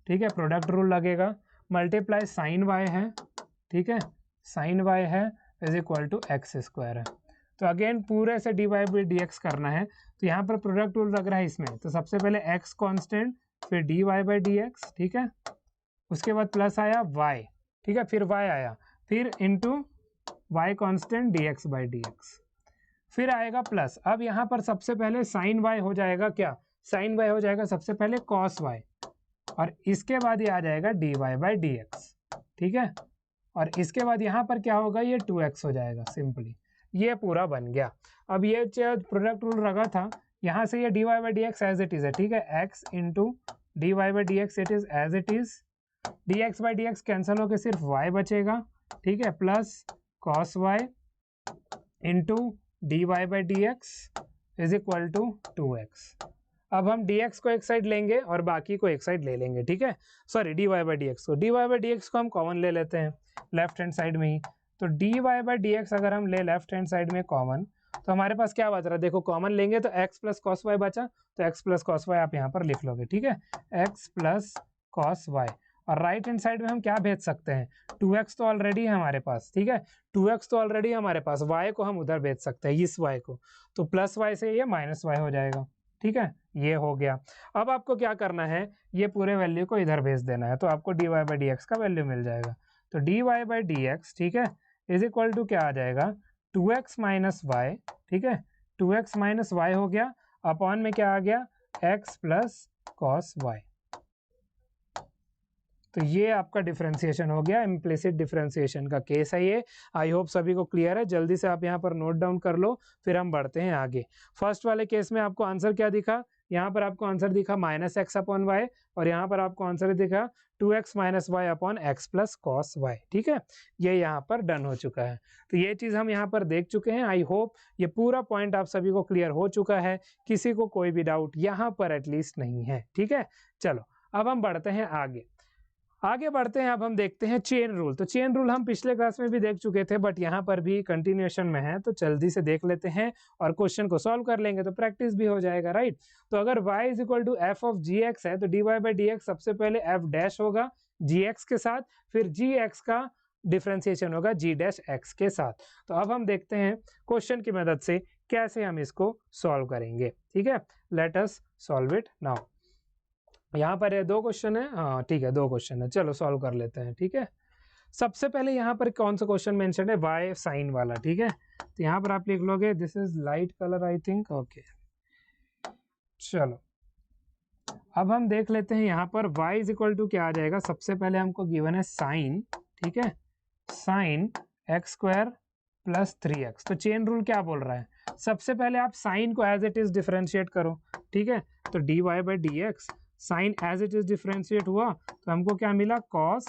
ठीक है, प्रोडक्ट रूल लगेगा, मल्टीप्लाई साइन वाई है, ठीक है, साइन वाई है is equal to x square है। तो अगेन पूरे से d Y by D x करना है, तो यहाँ पर प्रोडक्ट रूल लग रहा है इसमें। तो सबसे पहले एक्स कांस्टेंट, फिर d Y by D x, ठीक है, उसके बाद प्लस आया वाई, ठीक है, फिर वाई आया, फिर into y constant d x by D x, फिर आएगा प्लस। अब यहाँ पर सबसे पहले साइन वाई हो जाएगा, क्या साइन वाई हो जाएगा सबसे पहले कॉस वाई, और इसके बाद ये आ जाएगा d Y by D x, ठीक है, और इसके बाद यहाँ पर क्या होगा, ये 2x हो जाएगा सिंपली, ये पूरा बन गया। अब ये जो प्रोडक्ट रूल लगा था, यहाँ से ये d Y by D x as it is है, ठीक है, x into d Y by D x it is as it is, d x by D x cancel होकर सिर्फ y बचेगा, ठीक है, plus cos y into d Y by D x is equal to 2x। अब हम dx को एक साइड लेंगे और बाकी को एक साइड ले लेंगे, ठीक है, sorry d Y by D x को, d Y by D x को हम कॉमन ले लेते हैं लेफ्ट हैंड साइड में ही। तो डी वाई बाई डी एक्स अगर हम ले लेफ्ट हैंड साइड में कॉमन, तो हमारे पास क्या बच रहा है, देखो कॉमन लेंगे तो x प्लस कॉस वाई बचा, तो x प्लस कॉस वाई आप यहाँ पर लिख लोगे, ठीक है, x प्लस कॉस वाई। और राइट हैंड साइड में हम क्या भेज सकते हैं, 2x तो ऑलरेडी है हमारे पास, ठीक है, 2x तो ऑलरेडी हमारे पास, y को हम उधर भेज सकते हैं, इस y को, तो प्लस वाई से ये माइनस वाई हो जाएगा, ठीक है, ये हो गया। अब आपको क्या करना है, ये पूरे वैल्यू को इधर भेज देना है, तो आपको d Y by D x का वैल्यू मिल जाएगा। तो D Y by D x, ठीक है, इज इक्वल टू क्या आ जाएगा, 2x माइनस वाई, ठीक है, 2x माइनस वाई हो गया, अपॉन में क्या आ गया, x प्लस कॉस वाई। तो ये आपका डिफरेंशिएशन हो गया, इम्प्लिसिट डिफरेंशिएशन का केस है ये। आई होप सभी को क्लियर है, जल्दी से आप यहाँ पर नोट डाउन कर लो, फिर हम बढ़ते हैं आगे। फर्स्ट वाले केस में आपको आंसर क्या दिखा, यहाँ पर आपको आंसर दिखा -x/y और यहाँ पर आपको आंसर दिखा 2x - y/x + cos y। ठीक है, ये यहाँ पर डन हो चुका है। तो ये चीज़ हम यहाँ पर देख चुके हैं। आई होप ये पूरा पॉइंट आप सभी को क्लियर हो चुका है, किसी को कोई भी डाउट यहाँ पर एटलीस्ट नहीं है। ठीक है, चलो अब हम बढ़ते हैं आगे बढ़ते हैं। अब हम देखते हैं चेन रूल। तो चेन रूल हम पिछले क्लास में भी देख चुके थे, बट यहाँ पर भी कंटिन्यूएशन में है, तो जल्दी से देख लेते हैं और क्वेश्चन को सॉल्व कर लेंगे तो प्रैक्टिस भी हो जाएगा, राइट। तो अगर y = f(gx) है तो dy/dx सबसे पहले f' होगा gx के साथ, फिर gx का डिफ्रेंसिएशन होगा g' के साथ। तो अब हम देखते हैं क्वेश्चन की मदद से कैसे हम इसको सॉल्व करेंगे। ठीक है, let us solve it now. यहाँ पर दो क्वेश्चन है, हाँ ठीक है, दो क्वेश्चन है, चलो सॉल्व कर लेते हैं। ठीक है, सबसे पहले यहाँ पर कौन सा क्वेश्चन मेंशन है, y साइन वाला। ठीक है, तो यहाँ पर आप लिख लोगे this is light colour I think. Okay, चलो अब हम देख लेते हैं यहाँ पर y = क्या आ जाएगा। सबसे पहले हमको गिवन है साइन, ठीक है, साइन x² + 3x। तो चेन रूल क्या बोल रहा है, सबसे पहले आप साइन को एज इट इज डिफरेंशिएट करो। ठीक है, तो dy/dx sine as it is differentiate हुआ तो हमको क्या मिला, cos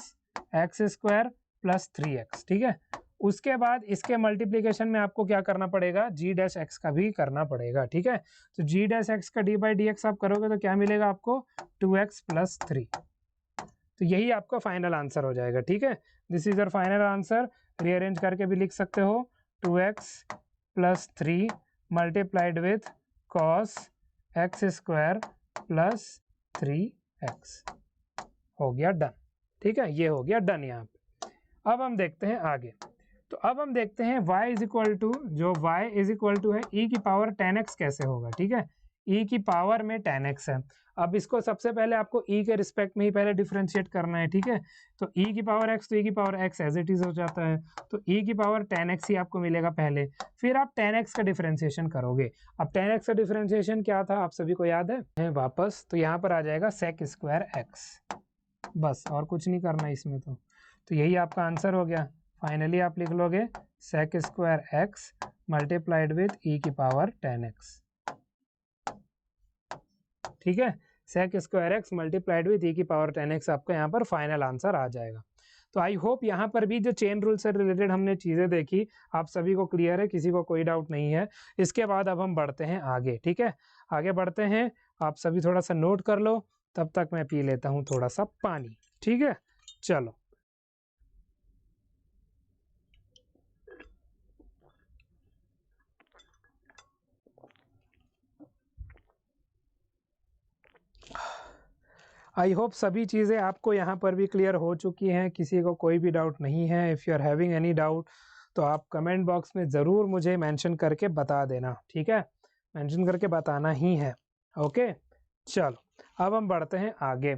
x² + 3x। ठीक है, उसके बाद इसके मल्टीप्लिकेशन में आपको क्या करना पड़ेगा, g' का भी करना पड़ेगा। ठीक है, तो g' का d/dx आप करोगे तो क्या मिलेगा आपको, 2x + 3। तो यही आपका फाइनल आंसर हो जाएगा। ठीक है, this is your final answer. Rearrange करके भी लिख सकते हो, 2x + 3 multiplied with cos x² + 3x हो गया डन। ठीक है, ये हो गया डन यहाँ पे। अब हम देखते हैं आगे। तो अब हम देखते हैं y = है e⁻10x कैसे होगा। ठीक है, e⁻ में 10x है। अब इसको सबसे पहले आपको e के रिस्पेक्ट में ही पहले डिफरेंशिएट करना है। ठीक है, तो e⁻x तो e⁻x एज इट इज हो जाता है, तो e⁻10x ही आपको मिलेगा पहले, फिर आप 10x का डिफरेंशिएशन करोगे। अब 10x का डिफरेंशिएशन क्या था आप सभी को याद है वापस, तो यहाँ पर आ जाएगा sec² x, बस और कुछ नहीं करना इसमें। तो यही आपका आंसर हो गया। फाइनली आप लिख लोगे sec² x multiplied with e⁻10x। ठीक है, sec² x multiplied with e⁻10x आपका यहाँ पर फाइनल आंसर आ जाएगा। तो आई होप यहाँ पर भी जो चेन रूल से रिलेटेड हमने चीज़ें देखी आप सभी को क्लियर है, किसी को कोई डाउट नहीं है। इसके बाद अब हम बढ़ते हैं आगे। ठीक है, आगे बढ़ते हैं, आप सभी थोड़ा सा नोट कर लो, तब तक मैं पी लेता हूँ थोड़ा सा पानी। ठीक है, चलो आई होप सभी चीज़ें आपको यहाँ पर भी क्लियर हो चुकी हैं, किसी को कोई भी डाउट नहीं है। If you are having any doubt तो आप कमेंट बॉक्स में ज़रूर मुझे मेंशन करके बता देना। ठीक है, मेंशन करके बताना ही है। ओके, चलो अब हम बढ़ते हैं आगे।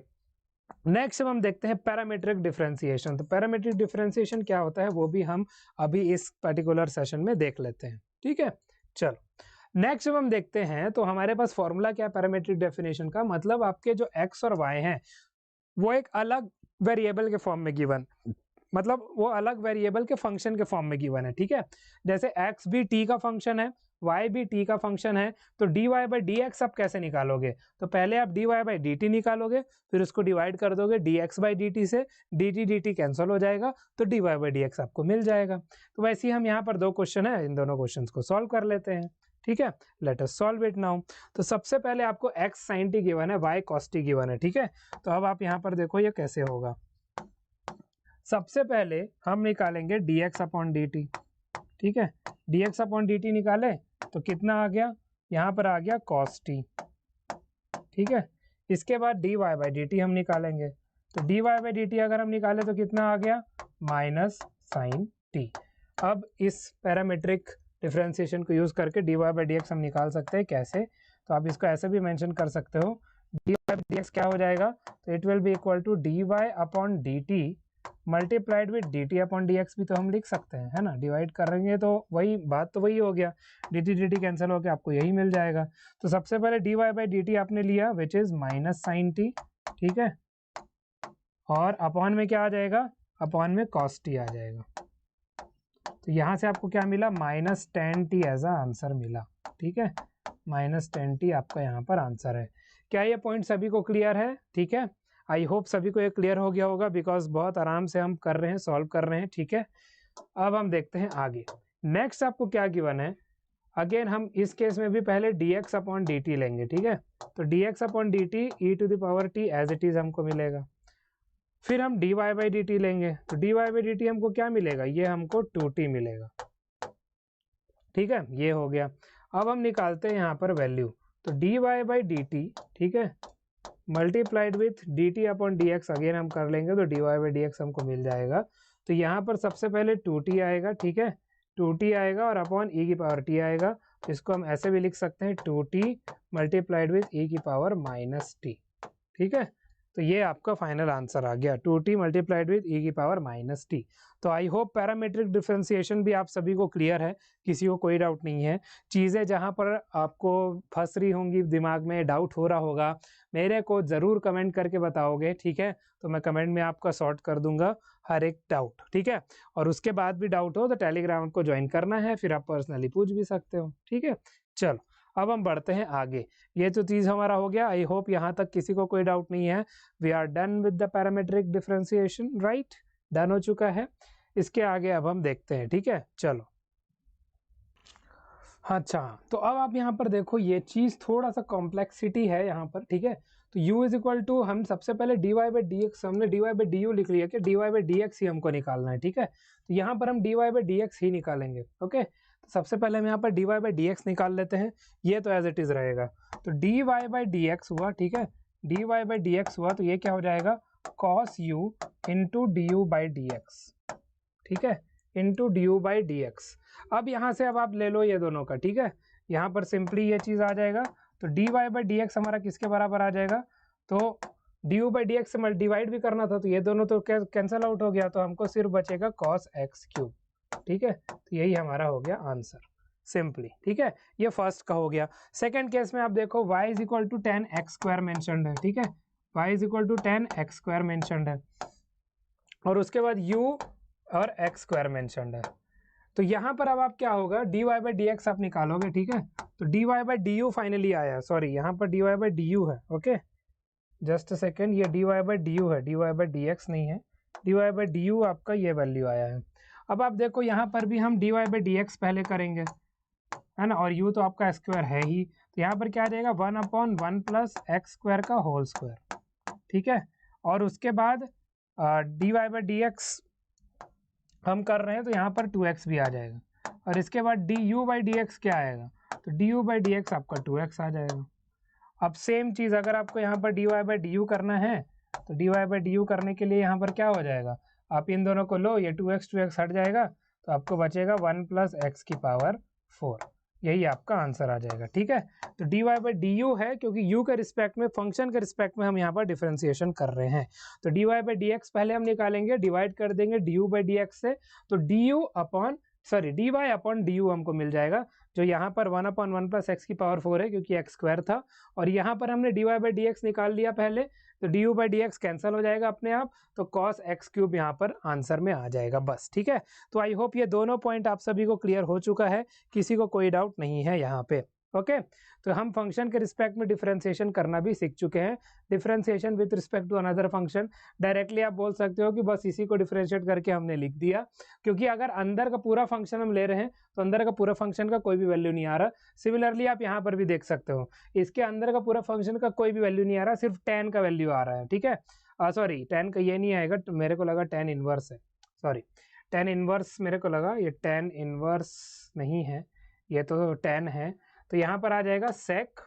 नेक्स्ट अब हम देखते हैं पैरामीट्रिक डिफरेंशिएशन। तो पैरामीट्रिक डिफरेंशिएशन क्या होता है वो भी हम अभी इस पर्टिकुलर सेशन में देख लेते हैं। ठीक है, चलो नेक्स्ट जब हम देखते हैं तो हमारे पास फॉर्मूला क्या है पैरामीट्रिक डेफिनेशन का, मतलब आपके जो x और y हैं वो एक अलग वेरिएबल के फॉर्म में गिवन, मतलब वो अलग वेरिएबल के फंक्शन के फॉर्म में गिवन है। ठीक है, जैसे x भी t का फंक्शन है, y भी t का फंक्शन है, तो dy/dx आप कैसे निकालोगे, तो पहले आप dy/dt निकालोगे, फिर उसको डिवाइड कर दोगे dx/dt से, dt कैंसिल हो जाएगा तो dy/dx आपको मिल जाएगा। तो वैसे ही हम यहाँ पर दो क्वेश्चन है, इन दोनों क्वेश्चंस को सॉल्व कर लेते हैं। ठीक है, let us solve it now. तो सबसे पहले आपको x sin t गिवन है, y cos t गिवन है। ठीक है, तो अब आप यहाँ पर देखो ये कैसे होगा। सबसे पहले हम निकालेंगे dx/dt। ठीक है, dx/dt निकाले तो कितना आ गया, यहाँ पर आ गया cos t। ठीक है, इसके बाद dy/dt हम निकालेंगे, तो dy/dt अगर हम निकाले तो कितना आ गया, -sin t। अब इस पैरामीट्रिक डिफरेंशिएशन को यूज करके dy/dx हम निकाल सकते हैं। कैसे, तो आप इसको ऐसे भी मेंशन कर सकते हो, dy/dx क्या हो जाएगा, तो it will be equal to dy/dt multiplied with dt/dx भी तो हम लिख सकते हैं, है ना, डिवाइड करेंगे तो वही बात, तो वही हो गया, dt कैंसिल होकर आपको यही मिल जाएगा। तो सबसे पहले dy/dt आपने लिया विच इज -sin t। ठीक है, और अपॉन में क्या आ जाएगा, अपॉन में cos t आ जाएगा। तो यहाँ से आपको क्या मिला, -10t एज अ आंसर मिला। ठीक है, -10t आपका यहाँ पर आंसर है। क्या ये पॉइंट सभी को क्लियर है? ठीक है, आई होप सभी को ये क्लियर हो गया होगा, बिकॉज बहुत आराम से हम कर रहे हैं, सॉल्व कर रहे हैं। ठीक है, अब हम देखते हैं आगे। नेक्स्ट आपको क्या गिवन है, अगेन हम इस केस में भी पहले dx अपॉन dt लेंगे। ठीक है, तो dx upon dt e⁻t as it is हमको मिलेगा। फिर हम dy बाई dt लेंगे, तो dy बाई dt हमको क्या मिलेगा, ये हमको 2t मिलेगा। ठीक है, ये हो गया। अब हम निकालते हैं यहाँ पर वैल्यू, तो dy बाई dt, ठीक है, multiplied with dt upon dx again हम कर लेंगे, तो dy बाई dx हमको मिल जाएगा। तो यहाँ पर सबसे पहले 2t आएगा। ठीक है, 2t आएगा और अपॉन e⁻t आएगा, तो इसको हम ऐसे भी लिख सकते हैं 2t मल्टीप्लाइड विथ e⁻t। ठीक है, तो ये आपका फाइनल आंसर आ गया, 2t मल्टीप्लाइड विथ e⁻t। तो आई होप पैरामीट्रिक डिफरेंशिएशन भी आप सभी को क्लियर है, किसी को कोई डाउट नहीं है। चीज़ें जहाँ पर आपको फंस रही होंगी, दिमाग में डाउट हो रहा होगा, मेरे को ज़रूर कमेंट करके बताओगे। ठीक है, तो मैं कमेंट में आपका सॉर्ट कर दूंगा हर एक डाउट। ठीक है, और उसके बाद भी डाउट हो तो टेलीग्राम को ज्वाइन करना है, फिर आप पर्सनली पूछ भी सकते हो। ठीक है, चलो अब हम बढ़ते हैं आगे। ये तो चीज़ हमारा हो गया, आई होप यहाँ तक किसी को कोई डाउट नहीं है। We are done with the parametric differentiation, right, done हो चुका है। इसके आगे अब हम देखते हैं। ठीक है, चलो अच्छा, तो अब आप यहाँ पर देखो, ये चीज़ थोड़ा सा कॉम्प्लेक्सिटी है यहाँ पर। ठीक है, तो u इज इक्वल टू, हम सबसे पहले dy बाई डी एक्स, हमने dy बाई डी यू लिख लिया कि dy बाई डी एक्स ही हमको निकालना है। ठीक है, तो यहाँ पर हम dy बाई डी एक्स ही निकालेंगे। ओके, तो सबसे पहले हम यहाँ पर dy बाई डी एक्स निकाल लेते हैं, ये तो एज इट इज़ रहेगा। तो dy बाई डी एक्स हुआ, ठीक है, dy बाई डी एक्स हुआ, तो ये क्या हो जाएगा, cos u into D u by D x. ठीक है, into D u by D x. अब यहाँ से अब आप ले लो ये दोनों का। ठीक है, यहाँ पर सिंपली ये चीज़ आ जाएगा, तो D Y by D x हमारा किसके बराबर आ जाएगा, तो d u by D x से डिवाइड भी करना था, तो ये दोनों तो कैंसिल आउट हो गया, तो हमको सिर्फ बचेगा cos x क्यूब। ठीक है, तो यही हमारा हो गया आंसर सिंपली। ठीक है, ये फर्स्ट का हो गया। सेकेंड केस में आप देखो y is equal to 10x square mentioned है। ठीक है, y is equal to 10x square mentioned है, और उसके बाद u और x स्क्वायर मैंशनड है। तो यहाँ पर अब आप क्या होगा, dy बाई डी एक्स आप निकालोगे। ठीक है, तो dy by d you finally आया, सॉरी यहाँ पर dy बाई डी यू है। ओके, जस्ट अ सेकेंड, ये dy बाई डी यू है, dy बाई डी एक्स नहीं है, dy बाई डी यू आपका ये वैल्यू आया है। अब आप देखो यहाँ पर भी हम dy बाई डी एक्स पहले करेंगे, है ना, और u तो आपका स्क्वायर है ही, तो यहाँ पर क्या आ जाएगा 1/1 प्लस एक्स स्क्वायर का होल स्क्वायर। ठीक है, और उसके बाद dy बाई डी एक्स हम कर रहे हैं, तो यहाँ पर 2x भी आ जाएगा, और इसके बाद D u by D x क्या आएगा, तो d u by D x आपका 2x आ जाएगा। अब सेम चीज़ अगर आपको यहाँ पर d Y by d u करना है, तो D Y by d u करने के लिए यहाँ पर क्या हो जाएगा, आप इन दोनों को लो, ये 2x हट जाएगा, तो आपको बचेगा 1 प्लस एक्स की पावर 4, यही आपका आंसर आ जाएगा। ठीक है, तो D Y by d u है, क्योंकि यू के रिस्पेक्ट में, फंक्शन के रिस्पेक्ट में हम यहाँ पर डिफरेंशिएशन कर रहे हैं। तो D Y by D x पहले हम निकालेंगे, डिवाइड कर देंगे d u by D x से, तो d u upon d y upon d u हमको मिल जाएगा, जो यहाँ पर 1/1 प्लस एक्स की पावर 4 है, क्योंकि एक्स स्क्वायर था, और यहाँ पर हमने d Y by D x निकाल लिया पहले, तो d u by D x cancel हो जाएगा अपने आप, तो कॉस एक्स क्यूब यहाँ पर आंसर में आ जाएगा बस। ठीक है, तो आई होप ये दोनों पॉइंट आप सभी को क्लियर हो चुका है, किसी को कोई डाउट नहीं है यहाँ पे। ओके, तो हम फंक्शन के रिस्पेक्ट में डिफरेंशिएशन करना भी सीख चुके हैं। Differentiation with respect to another function, directly आप बोल सकते हो कि बस इसी को डिफरेंशिएट करके हमने लिख दिया, क्योंकि अगर अंदर का पूरा फंक्शन हम ले रहे हैं, तो अंदर का पूरा फंक्शन का कोई भी वैल्यू नहीं आ रहा। सिमिलरली आप यहाँ पर भी देख सकते हो, इसके अंदर का पूरा फंक्शन का कोई भी वैल्यू नहीं आ रहा, सिर्फ tan का वैल्यू आ रहा है। ठीक है, सॉरी tan का ये नहीं आएगा, मेरे को लगा tan इनवर्स है, सॉरी tan इनवर्स मेरे को लगा, ये tan इनवर्स नहीं है, ये तो tan है, तो यहाँ पर आ जाएगा sec।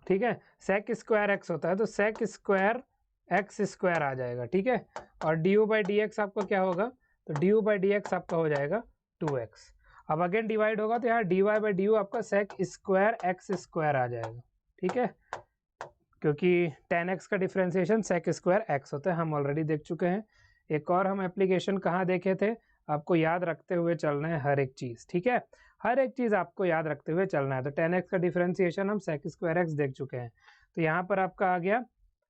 ठीक है, sec स्क्वायर x होता है, तो sec स्क्वायर x स्क्वायर आ जाएगा। ठीक है, और D u by D x आपका क्या होगा, तो d u by D x आपका हो जाएगा 2x। अब अगेन डिवाइड होगा, तो यहाँ d Y by d u आपका sec स्क्वायर x स्क्वायर आ जाएगा। ठीक है, क्योंकि tan x का डिफरेंशिएशन sec स्क्वायर x होता है, हम ऑलरेडी देख चुके हैं। एक और हम एप्लीकेशन कहाँ देखे थे, आपको याद रखते हुए चलना है हर एक चीज़। ठीक है, हर एक चीज़ आपको याद रखते हुए चलना है। तो tan x का डिफरेंशिएशन हम sec स्क्वायर x देख चुके हैं, तो यहाँ पर आपका आ गया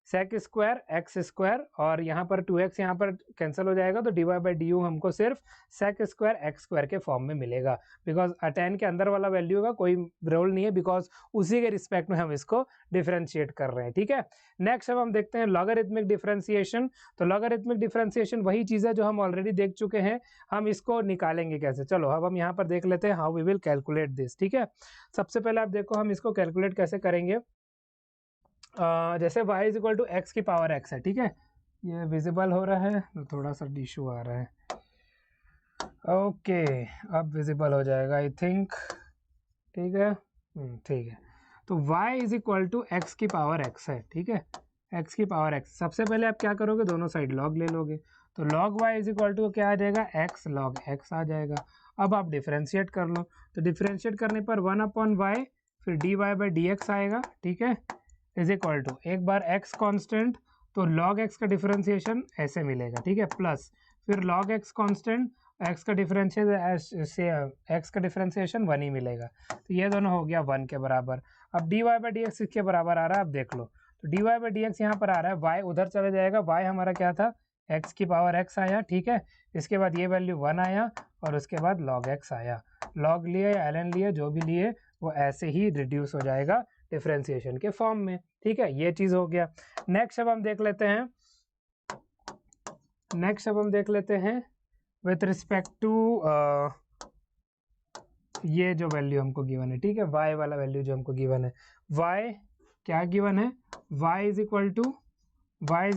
सेक स्क्वायर एक्स स्क्वायर, और यहाँ पर 2x यहाँ पर कैंसिल हो जाएगा, तो dy बाई डी यू हमको सिर्फ सेक स्क्वायर एक्स स्क्वायर के फॉर्म में मिलेगा, बिकॉज tan के अंदर वाला वैल्यू का कोई रोल नहीं है, बिकॉज उसी के रिस्पेक्ट में हम इसको डिफ्रेंशिएट कर रहे हैं। ठीक है, नेक्स्ट अब हम देखते हैं लॉगरिथमिक डिफ्रेंशिएशन। तो लॉगरिथमिक डिफ्रेंशिएशन वही चीज़ है जो हम ऑलरेडी देख चुके हैं, हम इसको निकालेंगे कैसे। चलो अब हम यहाँ पर देख लेते हैं how we will calculate this. ठीक है, सबसे पहले आप देखो हम इसको कैलकुलेट कैसे करेंगे। जैसे y is equal to x की पावर x है, ठीक है, ये विजिबल हो रहा है, तो थोड़ा सा इशू आ रहा है। ओके, अब विजिबल हो जाएगा आई थिंक, ठीक है, ठीक है। तो y is equal to x की पावर x है, ठीक है, x की पावर x। सबसे पहले आप क्या करोगे, दोनों साइड log ले लोगे, तो log y is equal to क्या आ जाएगा, x log x आ जाएगा। अब आप डिफ्रेंशिएट कर लो, तो डिफ्रेंशिएट करने पर 1/y फिर dy बाई डी एक्स आएगा, ठीक है, इज इक्वल टू एक बार x कांस्टेंट, तो log x का डिफरेंशिएशन ऐसे मिलेगा, ठीक है, प्लस फिर log x कांस्टेंट, x का डिफरेंशिएशन 1 ही मिलेगा, तो ये दोनों हो गया 1 के बराबर। अब dy बाई डी एक्स किसके बराबर आ रहा है, आप देख लो, तो dy बाई डी एक्स यहाँ पर आ रहा है, y उधर चला जाएगा, y हमारा क्या था, x की पावर x आया, ठीक है, इसके बाद ये वैल्यू 1 आया, और उसके बाद log x आया, log लिए या ln लिए, जो भी लिए वो ऐसे ही रिड्यूस हो जाएगा डिफरेंशिएशन के फॉर्म में। ठीक है, ये चीज़ हो गया। नेक्स्ट अब हम देख लेते हैं विथ रिस्पेक्ट टू ये जो वैल्यू हमको गिवन है, ठीक है, y वाला वैल्यू जो हमको गिवन है, y क्या गिवन है, y is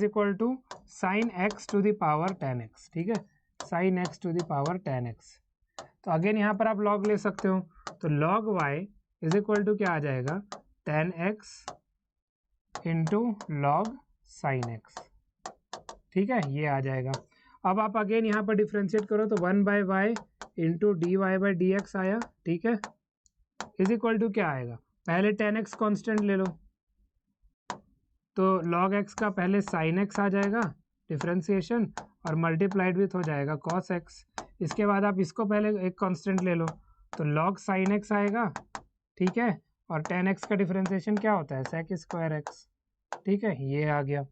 equal to sine x to the power 10x, ठीक है, sine x to the power 10x। तो अगेन यहाँ पर आप log ले सकते हो, तो log y is equal to क्या आ जाएगा, 10x into log sine x, ठीक है, ये आ जाएगा। अब आप अगेन यहाँ पर डिफ्रेंशिएट करो, तो 1/y into d Y by D x आया, ठीक है, इज इक्वल टू क्या आएगा, पहले 10x कांस्टेंट ले लो, तो log x का पहले sin x आ जाएगा डिफ्रेंशिएशन, और मल्टीप्लाइड विथ हो जाएगा cos x। इसके बाद आप इसको पहले एक कांस्टेंट ले लो, तो log sin x आएगा, ठीक है, और 10x का डिफ्रेंशिएशन क्या होता है, sec स्क्वायर x, ठीक है, ये आ गया।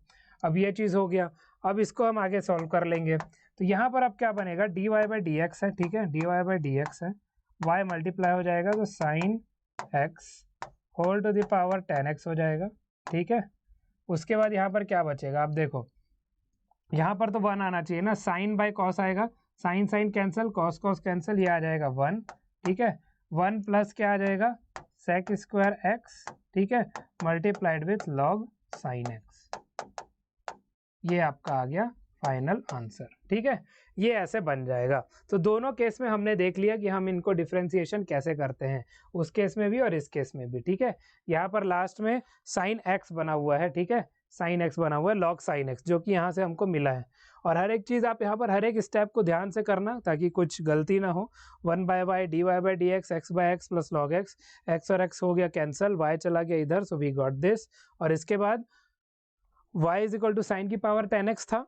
अब ये चीज़ हो गया, अब इसको हम आगे सॉल्व कर लेंगे, तो यहाँ पर अब क्या बनेगा, dy बाई डी एक्स है, ठीक है, dy बाई डी एक्स है, y मल्टीप्लाई हो जाएगा, तो sin x whole to the power 10x हो जाएगा, ठीक है। उसके बाद यहाँ पर क्या बचेगा, आप देखो, यहाँ पर तो 1 आना चाहिए ना, साइन बाई कॉस आएगा, sine sine cancel, cos cos cancel, ये आ जाएगा 1, ठीक है, 1 प्लस क्या आ जाएगा, सेक स्क्वायर एक्स, ठीक है, multiplied with log sine x, ये आपका आ गया फाइनल आंसर, ठीक है, ये ऐसे बन जाएगा। तो दोनों केस में हमने देख लिया कि हम इनको डिफ्रेंशिएशन कैसे करते हैं, उस केस में भी और इस केस में भी, ठीक है। यहाँ पर लास्ट में साइन एक्स बना हुआ है, ठीक है, साइन एक्स बना हुआ है, लॉग साइन एक्स, जो कि यहाँ से हमको मिला है। और हर एक चीज़ आप यहाँ पर हर एक स्टेप को ध्यान से करना ताकि कुछ गलती ना हो। 1/y dy by D x, x by x plus log x, x और एक्स हो गया कैंसल, y चला गया इधर, सो वी गॉट दिस। और इसके बाद y is equal to sine की पावर 10x था,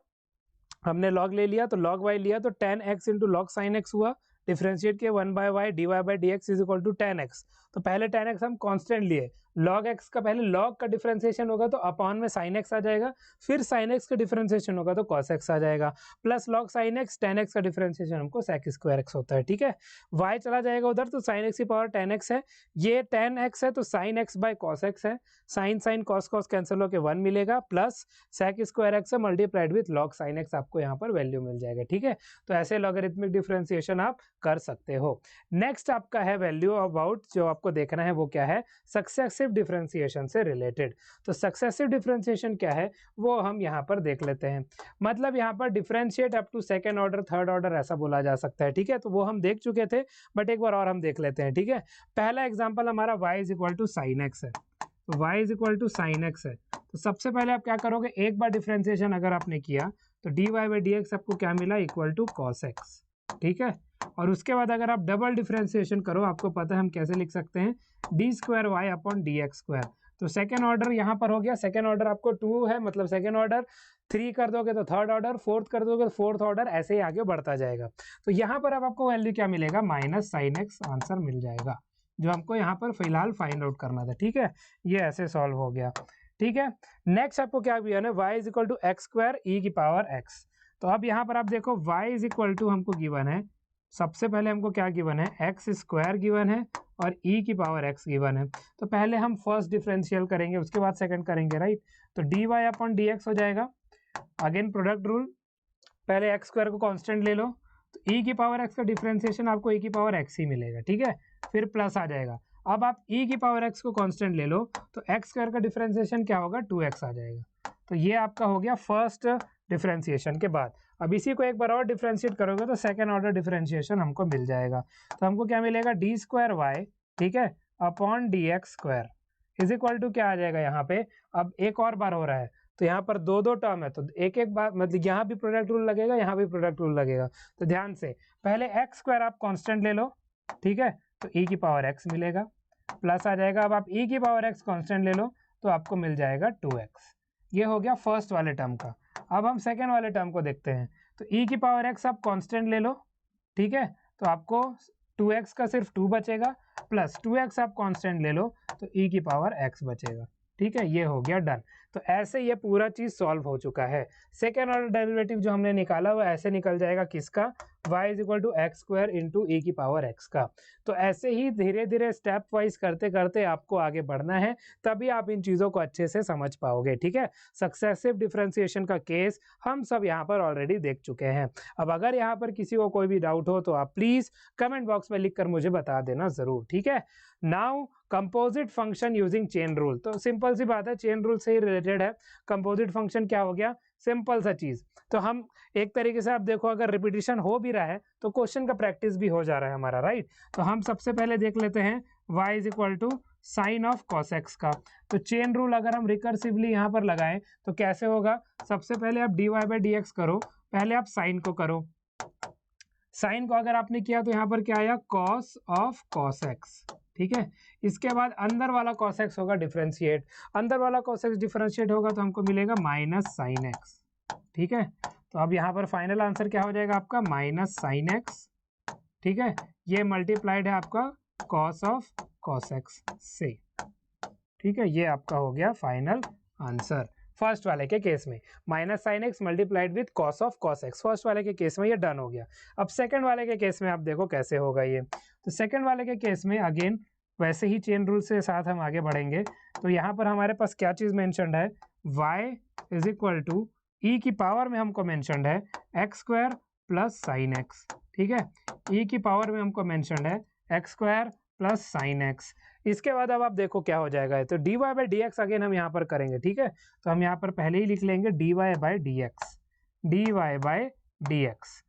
हमने log ले लिया, तो log y लिया, तो 10x into log sine x हुआ, डिफ्रेंशिएट किया 1/y dy by D x is equal to 10x, तो पहले 10x हम कांस्टेंट लिए, log x का पहले log का डिफरेंशिएशन होगा तो अपॉन में sin x आ जाएगा, फिर sin x का डिफरेंशिएशन होगा तो cos x आ जाएगा, plus log sin x 10x का डिफरेंशिएशन हमको sec स्क्वायर x होता है, ठीक है। y चला जाएगा उधर, तो sin x की पावर 10x है, ये 10x है तो sin x by cos x है, sin sin cos cos cancel होकर 1 मिलेगा, प्लस sec स्क्वायर x है multiplied with log sin x, आपको यहाँ पर वैल्यू मिल जाएगा, ठीक है। तो ऐसे लॉगरिथमिक डिफरेंशिएशन आप कर सकते हो। नेक्स्ट आपका है वैल्यू अबाउट, जो आपको देखना है वो क्या है, सक्सेसिव डिफरेंशिएशन से रिलेटेड। तो सक्सेसिव डिफरेंशिएशन क्या है वो हम यहाँ पर देख लेते हैं। मतलब यहाँ पर differentiate up to second order, third order ऐसा बोला जा सकता है, ठीक है। तो वो हम देख चुके थे, बट एक बार और हम देख लेते हैं, ठीक है। पहला एग्जांपल हमारा y is equal to sine x है, तो y is equal to sine x है, तो सबसे पहले आप क्या करोगे, एक बार डिफरेंशिएशन अगर आपने किया तो dy बाई डी एक्स आपको क्या मिला, इक्वल टू cos x, ठीक है। और उसके बाद अगर आप डबल डिफरेंशिएशन करो, आपको पता है हम कैसे लिख सकते हैं, d square y upon d x square. तो सेकेंड ऑर्डर यहाँ पर हो गया, सेकेंड ऑर्डर आपको 2 है, मतलब सेकेंड ऑर्डर 3 कर दोगे तो थर्ड ऑर्डर, फोर्थ कर दोगे तो फोर्थ ऑर्डर, ऐसे ही आगे बढ़ता जाएगा। तो यहाँ पर अब आपको वैल्यू क्या मिलेगा, माइनस साइन एक्स आंसर मिल जाएगा, जो हमको यहाँ पर फिलहाल फाइंड आउट करना था, ठीक है। ये ऐसे सॉल्व हो गया, ठीक है। नेक्स्ट आपको क्या गिवन है, y is equal to x square e की पावर x। तो अब यहाँ पर आप देखो y इज इक्वल टू हमको गिवन है, सबसे पहले हमको क्या गिवन है, एक्स स्क्वायर गिवन है और e की पावर x गिवन है। तो पहले हम फर्स्ट डिफरेंशियल करेंगे, उसके बाद सेकंड करेंगे, राइट। तो dy अपॉन dx हो जाएगा, अगेन प्रोडक्ट रूल, पहले एक्स स्क्वायर को कांस्टेंट ले लो, तो e की पावर x का डिफरेंशिएशन आपको e की पावर x ही मिलेगा, ठीक है। फिर प्लस आ जाएगा, अब आप e की पावर x को कांस्टेंट ले लो तो एक्स स्क्वायर का डिफरेंशिएशन क्या होगा, 2x आ जाएगा। तो ये आपका हो गया फर्स्ट डिफरेंशिएशन के बाद। अब इसी को एक बार और डिफरेंशिएट करोगे तो सेकेंड ऑर्डर डिफरेंशिएशन हमको मिल जाएगा। तो हमको क्या मिलेगा, डी स्क्वायर वाई, ठीक है, upon d x square is equal to क्या आ जाएगा यहाँ पे, अब एक और बार हो रहा है तो यहाँ पर दो दो टर्म है तो एक एक बार, मतलब यहाँ भी प्रोडक्ट रूल लगेगा, यहाँ भी प्रोडक्ट रूल लगेगा। तो ध्यान से पहले एक्स स्क्वायर आप कांस्टेंट ले लो, ठीक है, तो e की पावर x मिलेगा, प्लस आ जाएगा, अब आप e की पावर x कांस्टेंट ले लो तो आपको मिल जाएगा 2x। ये हो गया फर्स्ट वाले टर्म का। अब हम सेकेंड वाले टर्म को देखते हैं, तो e की पावर x आप कांस्टेंट ले लो, ठीक है, तो आपको 2x का सिर्फ 2 बचेगा, प्लस 2x आप कांस्टेंट ले लो तो e की पावर x बचेगा, ठीक है। ये हो गया डन। तो ऐसे ये पूरा चीज सॉल्व हो चुका है। सेकेंड ऑर्डर डेरिवेटिव जो हमने निकाला वो ऐसे निकल जाएगा, किसका, y is equal to x square into e की पावर x का। तो ऐसे ही धीरे धीरे स्टेप वाइज करते करते आपको आगे बढ़ना है, तभी आप इन चीज़ों को अच्छे से समझ पाओगे, ठीक है। सक्सेसिव डिफरेंशिएशन का केस हम सब यहाँ पर ऑलरेडी देख चुके हैं। अब अगर यहाँ पर किसी को कोई भी डाउट हो तो आप प्लीज़ कमेंट बॉक्स में लिख कर मुझे बता देना ज़रूर, ठीक है। Now composite function using chain rule, तो सिंपल सी बात है, चेन रूल से ही रिलेटेड है। कंपोजिट फंक्शन क्या हो गया, सिंपल सा चीज़। तो हम एक तरीके से आप देखो, अगर रिपीटिशन हो भी रहा है तो क्वेश्चन का प्रैक्टिस भी हो जा रहा है हमारा, राइट। तो हम सबसे पहले देख लेते हैं y is equal to sine of cos x का। तो चेन रूल अगर हम रिकर्सिवली यहाँ पर लगाएं तो कैसे होगा, सबसे पहले आप dy बाई डी एक्स करो, पहले आप साइन को करो, साइन को अगर आपने किया तो यहाँ पर क्या आया, कॉस ऑफ कॉस एक्स, ठीक है। इसके बाद अंदर वाला कॉस एक्स होगा डिफरेंशिएट, अंदर वाला कॉस एक्स डिफरेंशिएट होगा तो हमको मिलेगा माइनस साइन एक्स, ठीक है। तो अब यहाँ पर फाइनल आंसर क्या हो जाएगा आपका, माइनस साइन एक्स, ठीक है। ये मल्टीप्लाइड है आपका कॉस ऑफ कॉस एक्स से, ठीक है। ये आपका हो गया फाइनल आंसर फर्स्ट वाले के केस में, minus sin x multiplied with cos of cos x. First वाले के केस में ये डन हो गया। अब सेकंड वाले के केस में आप देखो कैसे होगा ये। तो सेकंड वाले के केस में अगेन वैसे ही चेन रूल से साथ हम आगे बढ़ेंगे। तो यहाँ पर हमारे पास क्या चीज़ मेंशन्ड है, y is equal to e की पावर में हमको मेंशन्ड है x square plus sine x, ठीक है। ई की पावर में हमको मेंशन्ड है x square plus sine x. इसके बाद अब आप देखो क्या हो जाएगा, तो D Y by D x again हम यहाँ पर करेंगे, ठीक है। तो हम यहाँ पर पहले ही लिख लेंगे d Y by D x, d Y by D x.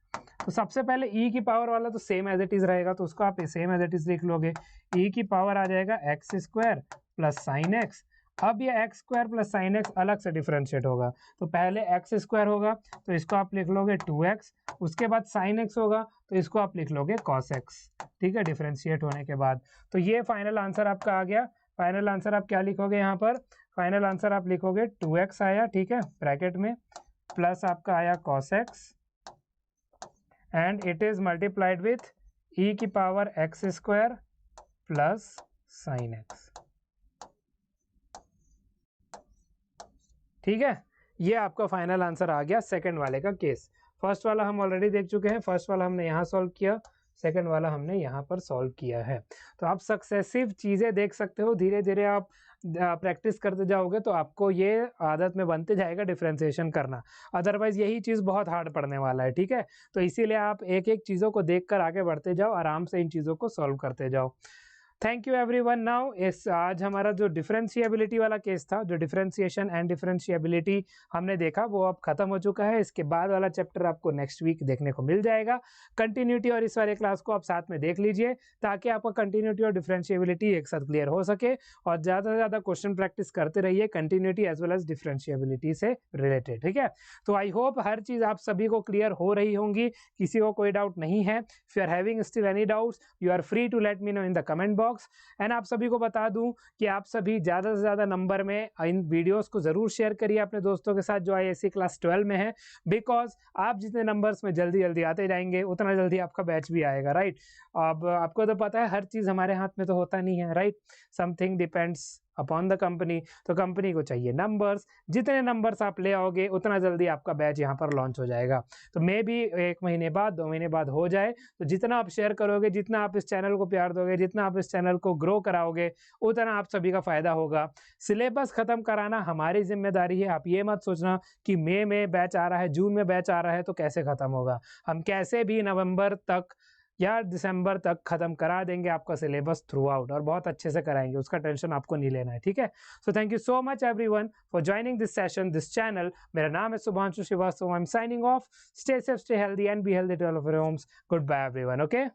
तो सबसे पहले e की पावर वाला तो सेम एज इट इज रहेगा, तो उसको आप सेम एज इट इज लिख लोगे, e की पावर आ जाएगा x square plus sine x. अब ये x square plus sine x अलग से डिफरेंशिएट होगा, तो पहले एक्स स्क्वायर होगा तो इसको आप लिख लोगे 2x, उसके बाद साइन एक्स होगा तो इसको आप लिख लोगे कॉस एक्स, ठीक है, डिफरेंशिएट होने के बाद। तो ये फाइनल आंसर आपका आ गया। फाइनल आंसर आप क्या लिखोगे यहाँ पर, फाइनल आंसर आप लिखोगे 2x आया, ठीक है, ब्रैकेट में, प्लस आपका आया cos x and it is multiplied with e की power x square plus sine x, ठीक है। ये आपका फाइनल आंसर आ गया सेकंड वाले का केस। फर्स्ट वाला हम ऑलरेडी देख चुके हैं, फर्स्ट वाला हमने यहाँ सॉल्व किया, सेकंड वाला हमने यहाँ पर सॉल्व किया है। तो आप सक्सेसिव चीज़ें देख सकते हो, धीरे धीरे आप प्रैक्टिस करते जाओगे तो आपको ये आदत में बनते जाएगा डिफरेंशिएशन करना, अदरवाइज यही चीज़ बहुत हार्ड पड़ने वाला है, ठीक है। तो इसीलिए आप एक एक चीज़ों को देख कर आगे बढ़ते जाओ, आराम से इन चीज़ों को सॉल्व करते जाओ। Thank you everyone. नाउ इस आज हमारा जो डिफरेंशिएबिलिटी वाला केस था, जो डिफरेंशिएशन एंड डिफरेंशिएबिलिटी हमने देखा, वो अब खत्म हो चुका है। इसके बाद वाला चैप्टर आपको नेक्स्ट वीक देखने को मिल जाएगा। कंटिन्यूटी और इस वाले क्लास को आप साथ में देख लीजिए ताकि आपका कंटिन्यूटी और डिफरेंशिएबिलिटी एक साथ क्लियर हो सके, और ज़्यादा से ज़्यादा क्वेश्चन प्रैक्टिस करते रहिए continuity as well as differentiability से रिलेटेड, ठीक है। तो आई होप हर चीज़ आप सभी को क्लियर हो रही होंगी, किसी को कोई डाउट नहीं है। If you are having still any doubts you are free to let me know in the comment box. And आप सभी को बता दूं कि आप सभी ज़्यादा से ज़्यादा नंबर में इन वीडियोस को ज़रूर शेयर करिए अपने दोस्तों के साथ जो IAC क्लास 12 में है, बिकॉज आप जितने नंबर्स में जल्दी जल्दी आते जाएंगे उतना जल्दी आपका बैच भी आएगा, राइट। अब आपको तो पता है हर चीज़ हमारे हाथ में तो होता नहीं है, right. Something depends upon the company. तो कंपनी को चाहिए नंबर्स, जितने नंबर्स आप ले आओगे उतना जल्दी आपका बैच यहाँ पर लॉन्च हो जाएगा। तो मे भी 1 महीने बाद 2 महीने बाद हो जाए। तो जितना आप शेयर करोगे, जितना आप इस चैनल को प्यार दोगे, जितना आप इस चैनल को ग्रो कराओगे, उतना आप सभी का फायदा होगा। सिलेबस खत्म कराना हमारी जिम्मेदारी है। आप ये मत सोचना कि मई में बैच आ रहा है, जून में बैच आ रहा है तो कैसे खत्म होगा। हम कैसे भी नवंबर तक या दिसंबर तक खत्म करा देंगे आपका सिलेबस थ्रू आउट, और बहुत अच्छे से कराएंगे, उसका टेंशन आपको नहीं लेना है, ठीक है। So thank you so much everyone for joining this session, this channel. मेरा नाम है Shubhanshu Shrivastava. I am signing off. Stay safe, stay healthy and be healthy to all of your homes. Good bye everyone. Okay.